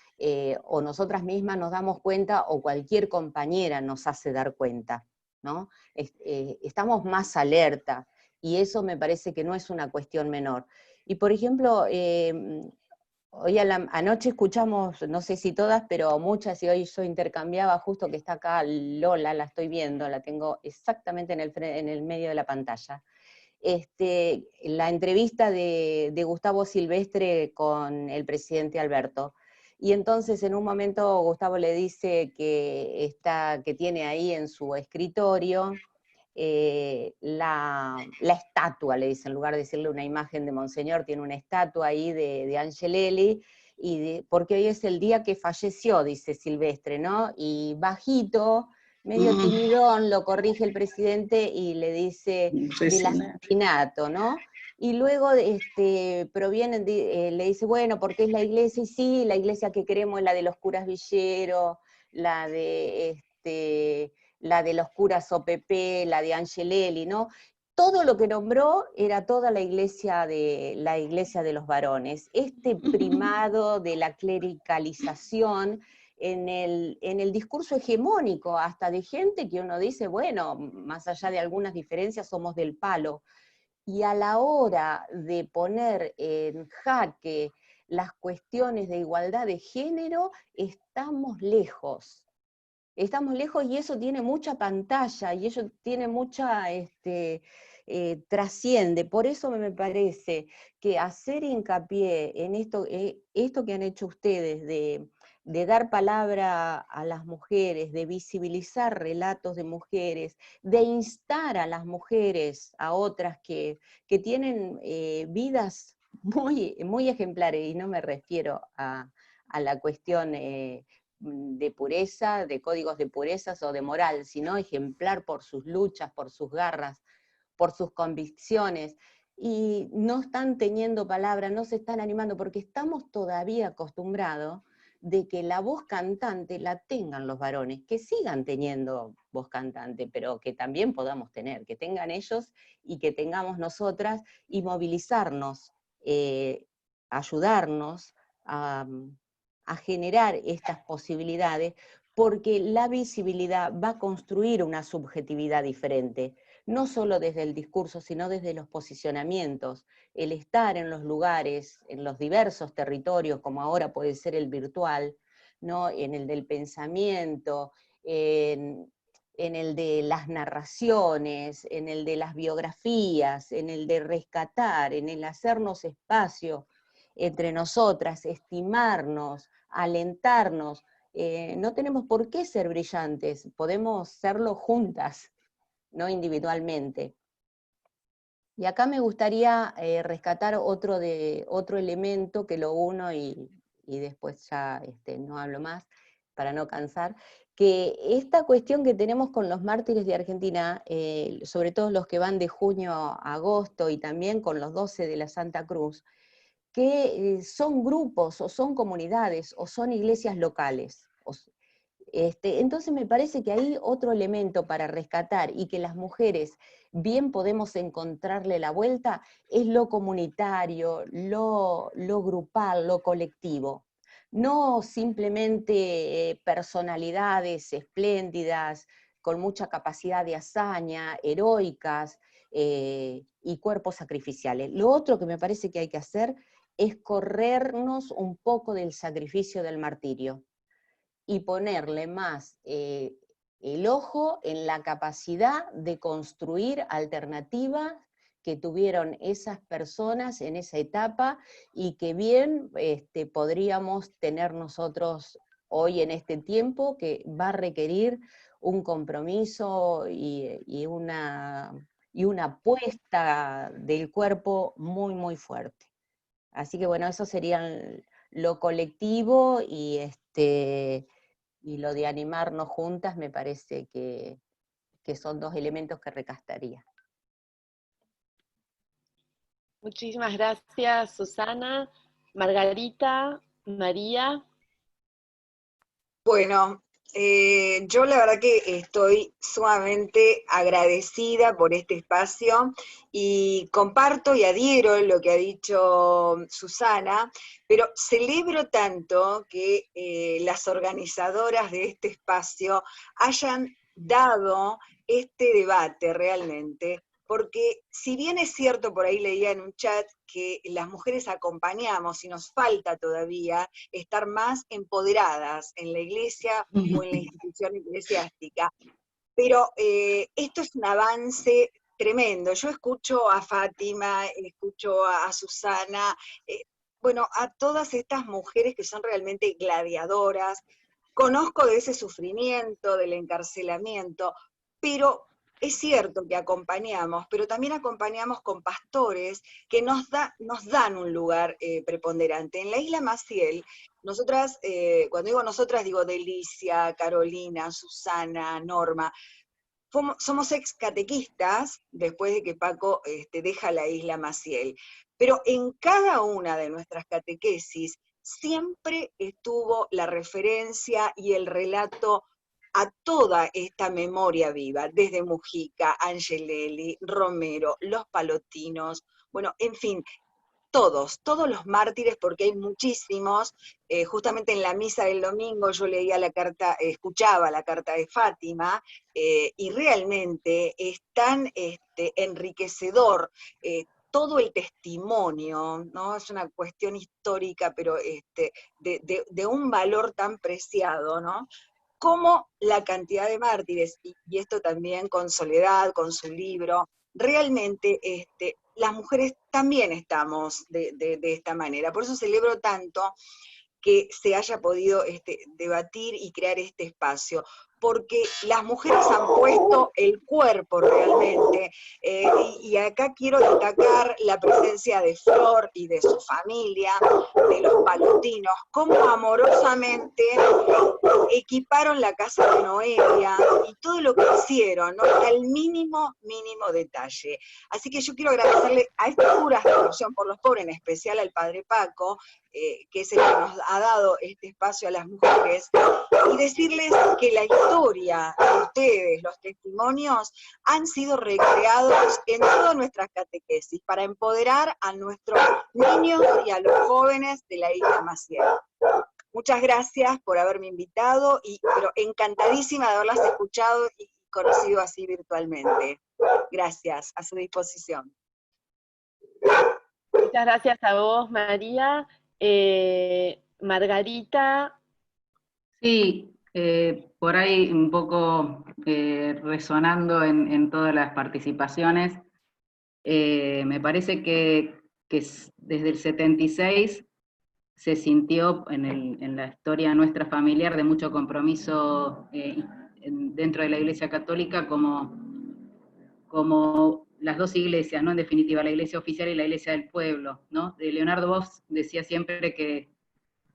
o nosotras mismas nos damos cuenta, o cualquier compañera nos hace dar cuenta, ¿no? Estamos más alerta, y eso me parece que no es una cuestión menor. Y por ejemplo, hoy anoche escuchamos, no sé si todas, pero muchas, y hoy yo intercambiaba, justo que está acá Lola, la estoy viendo, la tengo exactamente en el medio de la pantalla, la entrevista de Gustavo Silvestre con el presidente Alberto. Y entonces en un momento Gustavo le dice que tiene ahí en su escritorio la estatua, le dice, en lugar de decirle una imagen de Monseñor, tiene una estatua ahí de Angelelli, porque hoy es el día que falleció, dice Silvestre, ¿no? Y bajito, medio timidón, lo corrige el presidente y le dice del asesinato, ¿no? Y luego provienen, le dice, bueno, porque es la iglesia, y sí, la iglesia que queremos es la de los curas Villero, la de los curas OPP, la de Angelelli, ¿no? Todo lo que nombró era toda la iglesia de los varones. Este primado de la clericalización en el discurso hegemónico, hasta de gente que uno dice, bueno, más allá de algunas diferencias, somos del palo. Y a la hora de poner en jaque las cuestiones de igualdad de género, estamos lejos. Estamos lejos y eso tiene mucha pantalla, y eso tiene mucha, trasciende. Por eso me parece que hacer hincapié en esto que han hecho ustedes, de dar palabra a las mujeres, de visibilizar relatos de mujeres, de instar a las mujeres, a otras que tienen vidas muy, muy ejemplares, y no me refiero a la cuestión de pureza, de códigos de purezas o de moral, sino ejemplar por sus luchas, por sus garras, por sus convicciones, y no están teniendo palabra, no se están animando, porque estamos todavía acostumbrados de que la voz cantante la tengan los varones, que sigan teniendo voz cantante, pero que también podamos tener, que tengan ellos y que tengamos nosotras, y movilizarnos, ayudarnos a generar estas posibilidades, porque la visibilidad va a construir una subjetividad diferente, no solo desde el discurso, sino desde los posicionamientos, el estar en los lugares, en los diversos territorios, como ahora puede ser el virtual, ¿no? En el del pensamiento, en el de las narraciones, en el de las biografías, en el de rescatar, en el hacernos espacio entre nosotras, estimarnos, alentarnos. No tenemos por qué ser brillantes, podemos serlo juntas, no individualmente. Y acá me gustaría rescatar otro elemento que lo uno y después ya no hablo más para no cansar, que esta cuestión que tenemos con los mártires de Argentina, sobre todo los que van de junio a agosto, y también con los 12 de la Santa Cruz, que son grupos, o son comunidades, o son iglesias locales. Entonces me parece que hay otro elemento para rescatar, y que las mujeres bien podemos encontrarle la vuelta, es lo comunitario, lo grupal, lo colectivo. No simplemente personalidades espléndidas, con mucha capacidad de hazaña, heroicas, y cuerpos sacrificiales. Lo otro que me parece que hay que hacer es corrernos un poco del sacrificio del martirio, y ponerle más el ojo en la capacidad de construir alternativas que tuvieron esas personas en esa etapa, y que bien podríamos tener nosotros hoy en este tiempo, que va a requerir un compromiso y una apuesta del cuerpo muy, muy fuerte. Así que bueno, eso sería lo colectivo, y lo de animarnos juntas me parece que son dos elementos que rescataría. Muchísimas gracias, Susana. Margarita, María. Bueno, yo la verdad que estoy sumamente agradecida por este espacio, y comparto y adhiero lo que ha dicho Susana, pero celebro tanto que las organizadoras de este espacio hayan dado este debate realmente, porque si bien es cierto, por ahí leía en un chat que las mujeres acompañamos y nos falta todavía estar más empoderadas en la iglesia o en la institución eclesiástica, pero esto es un avance tremendo. Yo escucho a Fátima, escucho a Susana, bueno, a todas estas mujeres que son realmente gladiadoras, conozco de ese sufrimiento, del encarcelamiento, pero es cierto que acompañamos, pero también acompañamos con pastores que nos dan un lugar preponderante. En la Isla Maciel, nosotras, cuando digo nosotras, digo Delicia, Carolina, Susana, Norma, somos ex catequistas después de que Paco deja la Isla Maciel, pero en cada una de nuestras catequesis siempre estuvo la referencia y el relato a toda esta memoria viva, desde Mujica, Angelelli, Romero, los Palotinos, bueno, en fin, todos los mártires, porque hay muchísimos. Justamente en la misa del domingo yo leía la carta, escuchaba la carta de Fátima, y realmente es tan enriquecedor todo el testimonio, ¿no? Es una cuestión histórica, pero de un valor tan preciado, ¿no? Como la cantidad de mártires, y esto también con Soledad, con su libro, realmente las mujeres también estamos de esta manera. Por eso celebro tanto que se haya podido debatir y crear este espacio, porque las mujeres han puesto el cuerpo realmente, y acá quiero destacar la presencia de Flor y de su familia, de los palotinos, cómo amorosamente equiparon la casa de Noelia y todo lo que hicieron, ¿no? Hasta el mínimo detalle. Así que yo quiero agradecerle a esta curas de Acción por los Pobres, en especial al Padre Paco, que es el que nos ha dado este espacio a las mujeres, y decirles que la historia de ustedes, los testimonios, han sido recreados en todas nuestras catequesis para empoderar a nuestros niños y a los jóvenes de la isla Maciel. Muchas gracias por haberme invitado, pero encantadísima de haberlas escuchado y conocido así virtualmente. Gracias, a su disposición. Muchas gracias a vos, María. Margarita. Sí, por ahí un poco resonando en todas las participaciones, me parece que desde el 76 se sintió en la historia nuestra familiar de mucho compromiso dentro de la Iglesia Católica como las dos iglesias, ¿no? En definitiva, la iglesia oficial y la iglesia del pueblo, ¿no? Leonardo Boff decía siempre que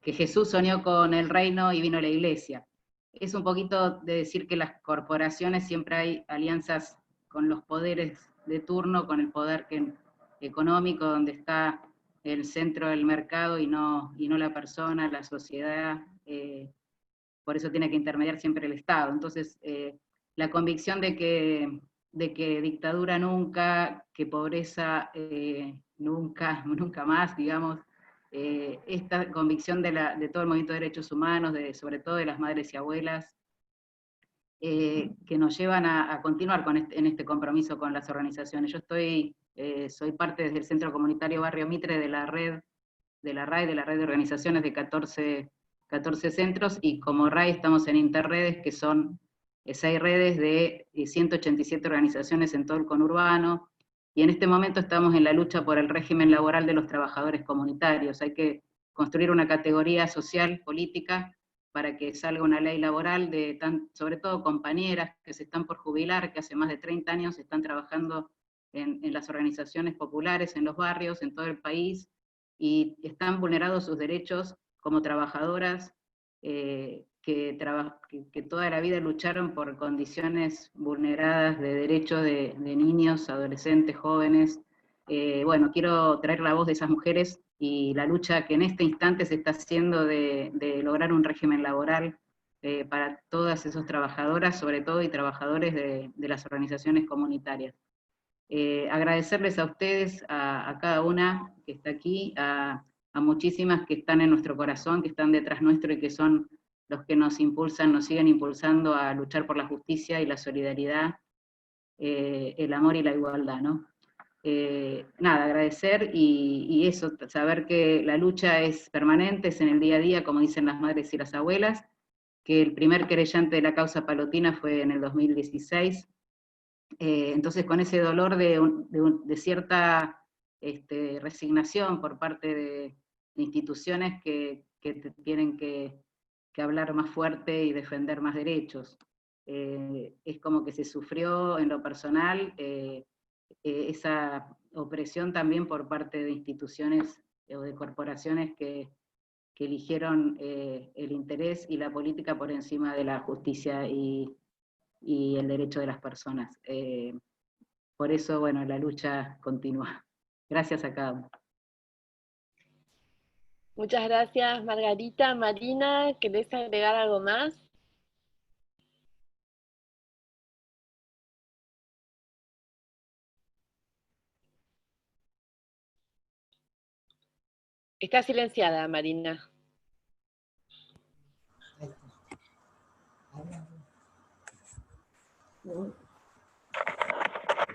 Jesús soñó con el reino y vino la iglesia. Es un poquito de decir que las corporaciones siempre hay alianzas con los poderes de turno, con el poder económico, donde está el centro del mercado y no la persona, la sociedad, por eso tiene que intermediar siempre el Estado. Entonces, la convicción de que dictadura nunca, que pobreza nunca más, digamos, esta convicción de todo el movimiento de derechos humanos, sobre todo de las madres y abuelas, que nos llevan a continuar en este compromiso con las organizaciones. Yo soy parte desde el Centro Comunitario Barrio Mitre de la red de la RAI, de la red de organizaciones de 14 centros, y como RAI estamos en Interredes, que son 6 redes de 187 organizaciones en todo el conurbano, y en este momento estamos en la lucha por el régimen laboral de los trabajadores comunitarios. Hay que construir una categoría social, política, para que salga una ley laboral sobre todo compañeras que se están por jubilar, que hace más de 30 años están trabajando en las organizaciones populares, en los barrios, en todo el país, y están vulnerados sus derechos como trabajadoras, que toda la vida lucharon por condiciones vulneradas de derechos de niños, adolescentes, jóvenes. Bueno, quiero traer la voz de esas mujeres y la lucha que en este instante se está haciendo de lograr un régimen laboral para todas esas trabajadoras, sobre todo, y trabajadores de las organizaciones comunitarias. Agradecerles a ustedes, a cada una que está aquí, a muchísimas que están en nuestro corazón, que están detrás nuestro y que son los que nos impulsan, nos siguen impulsando a luchar por la justicia y la solidaridad, el amor y la igualdad, ¿no? Nada, agradecer y eso, saber que la lucha es permanente, es en el día a día, como dicen las madres y las abuelas, que el primer querellante de la causa palotina fue en el 2016, entonces con ese dolor de cierta resignación por parte de instituciones que tienen que hablar más fuerte y defender más derechos. Es como que se sufrió en lo personal esa opresión también por parte de instituciones o de corporaciones que eligieron el interés y la política por encima de la justicia y el derecho de las personas. Por eso, bueno, la lucha continúa. Gracias a cada uno. Muchas gracias, Margarita. Marina, ¿querés agregar algo más? Está silenciada, Marina. A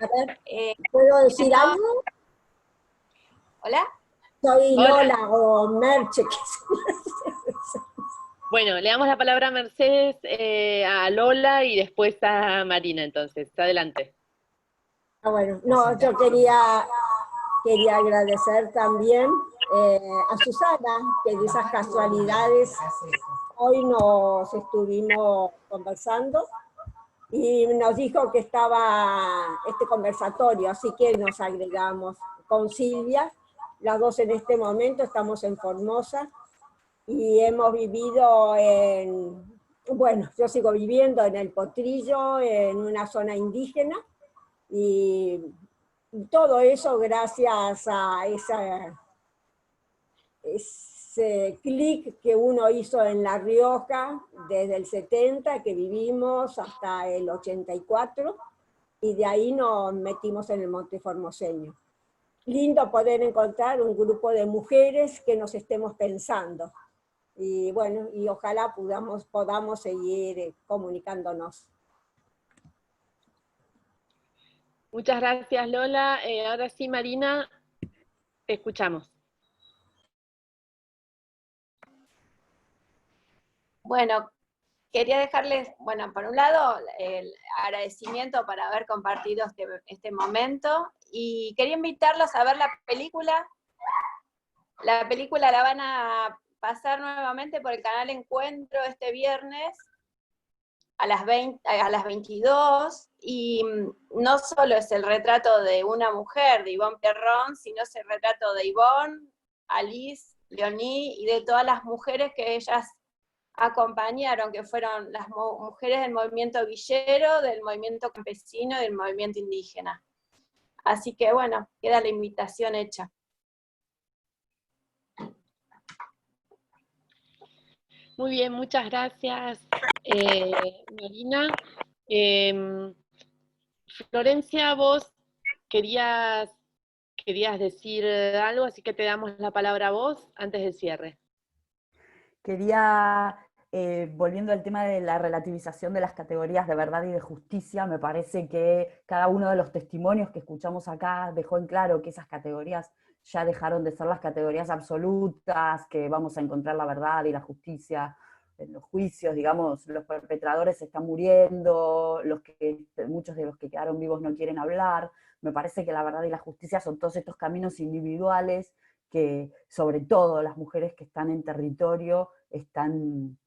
ver, ¿puedo decir algo? ¿Hola? Soy Hola. Lola o Merche. Bueno, le damos la palabra a Mercedes, a Lola y después a Marina, entonces. Adelante. Bueno, no, yo quería agradecer también a Susana, que de esas casualidades hoy nos estuvimos conversando y nos dijo que estaba este conversatorio, así que nos agregamos con Silvia. Las dos en este momento estamos en Formosa y hemos vivido bueno, yo sigo viviendo en el Potrillo, en una zona indígena, y todo eso gracias a ese clic que uno hizo en La Rioja desde el 70, que vivimos hasta el 84, y de ahí nos metimos en el Monte Formoseño. Lindo poder encontrar un grupo de mujeres que nos estemos pensando. Y bueno, y ojalá podamos seguir comunicándonos. Muchas gracias, Lola. Ahora sí, Marina, te escuchamos. Bueno, quería dejarles, bueno, por un lado, el agradecimiento por haber compartido este momento, y quería invitarlos a ver la película. La película la van a pasar nuevamente por el canal Encuentro este viernes a las 22, y no solo es el retrato de una mujer, de Ivonne Perrón, sino es el retrato de Ivonne, Alice, Leonie y de todas las mujeres que ellas acompañaron, que fueron las mujeres del movimiento villero, del movimiento campesino y del movimiento indígena. Así que bueno, queda la invitación hecha. Muy bien, muchas gracias, Marina. Florencia, vos querías decir algo, así que te damos la palabra a vos antes del cierre. Quería, volviendo al tema de la relativización de las categorías de verdad y de justicia, me parece que cada uno de los testimonios que escuchamos acá dejó en claro que esas categorías ya dejaron de ser las categorías absolutas, que vamos a encontrar la verdad y la justicia en los juicios, digamos, los perpetradores están muriendo, muchos de los que quedaron vivos no quieren hablar. Me parece que la verdad y la justicia son todos estos caminos individuales que, sobre todo las mujeres que están en territorio, están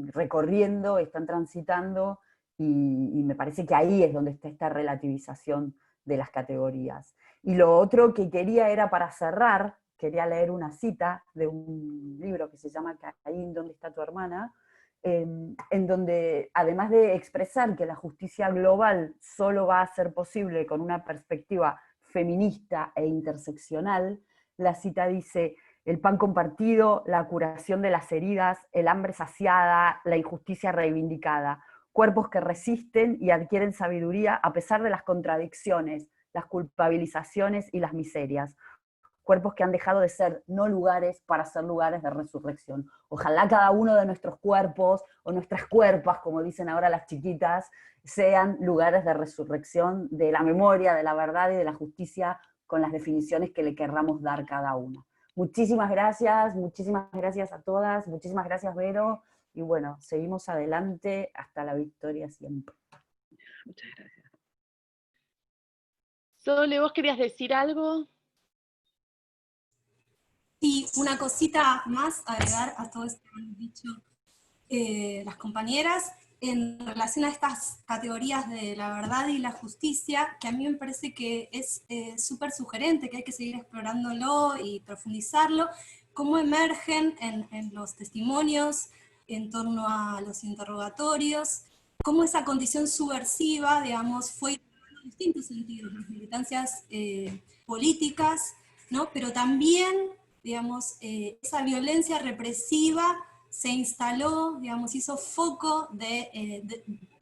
recorriendo, están transitando, y me parece que ahí es donde está esta relativización de las categorías. Y lo otro que quería era, para cerrar, quería leer una cita de un libro que se llama Caín, ¿dónde está tu hermana?, en donde, además de expresar que la justicia global solo va a ser posible con una perspectiva feminista e interseccional, la cita dice: el pan compartido, la curación de las heridas, el hambre saciada, la injusticia reivindicada, cuerpos que resisten y adquieren sabiduría a pesar de las contradicciones, las culpabilizaciones y las miserias. Cuerpos que han dejado de ser no lugares para ser lugares de resurrección. Ojalá cada uno de nuestros cuerpos, o nuestras cuerpas, como dicen ahora las chiquitas, sean lugares de resurrección de la memoria, de la verdad y de la justicia, con las definiciones que le querramos dar cada uno. Muchísimas gracias a todas, muchísimas gracias, Vero, y bueno, seguimos adelante hasta la victoria siempre. Muchas gracias. Sole, ¿vos querías decir algo? Y una cosita más a agregar a todo esto que han dicho las compañeras, en relación a estas categorías de la verdad y la justicia, que a mí me parece que es súper sugerente, que hay que seguir explorándolo y profundizarlo, cómo emergen en los testimonios en torno a los interrogatorios, cómo esa condición subversiva, digamos, fue en distintos sentidos, las militancias políticas, ¿no? Pero también, digamos, esa violencia represiva se instaló, digamos, hizo foco de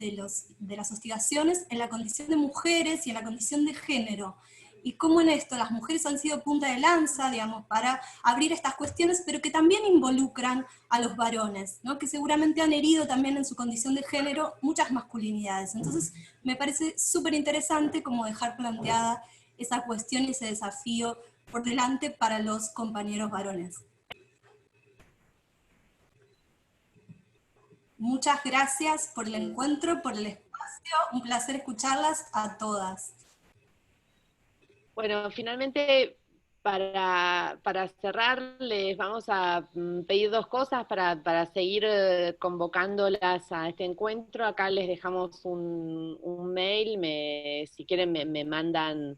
las hostigaciones en la condición de mujeres y en la condición de género. y cómo en esto las mujeres han sido punta de lanza, digamos, para abrir estas cuestiones, pero que también involucran a los varones, ¿no? Que seguramente han herido también en su condición de género muchas masculinidades. Entonces me parece súper interesante como dejar planteada esa cuestión y ese desafío por delante para los compañeros varones. Muchas gracias por el encuentro, por el espacio, un placer escucharlas a todas. Bueno, finalmente, para cerrar, les vamos a pedir dos cosas para seguir convocándolas a este encuentro. Acá les dejamos un mail, si quieren me mandan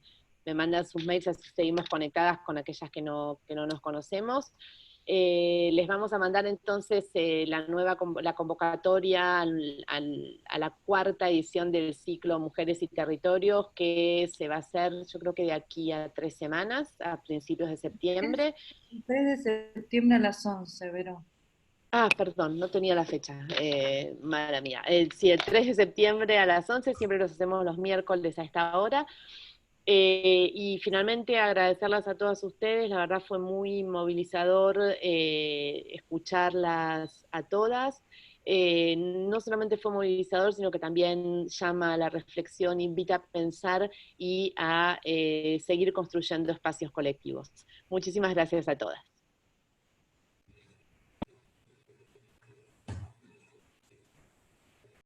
sus mails, así seguimos conectadas con aquellas que no nos conocemos. Les vamos a mandar entonces la convocatoria a la 4ª edición del ciclo Mujeres y Territorios, que se va a hacer, yo creo que de aquí a 3 semanas, a principios de septiembre. El 3 de septiembre a las 11, Vero. Ah, perdón, no tenía la fecha, madre mía. Sí, el 3 de septiembre a las 11, siempre los hacemos los miércoles a esta hora. Y finalmente agradecerlas a todas ustedes, la verdad fue muy movilizador escucharlas a todas. No solamente fue movilizador, sino que también llama a la reflexión, invita a pensar y a seguir construyendo espacios colectivos. Muchísimas gracias a todas.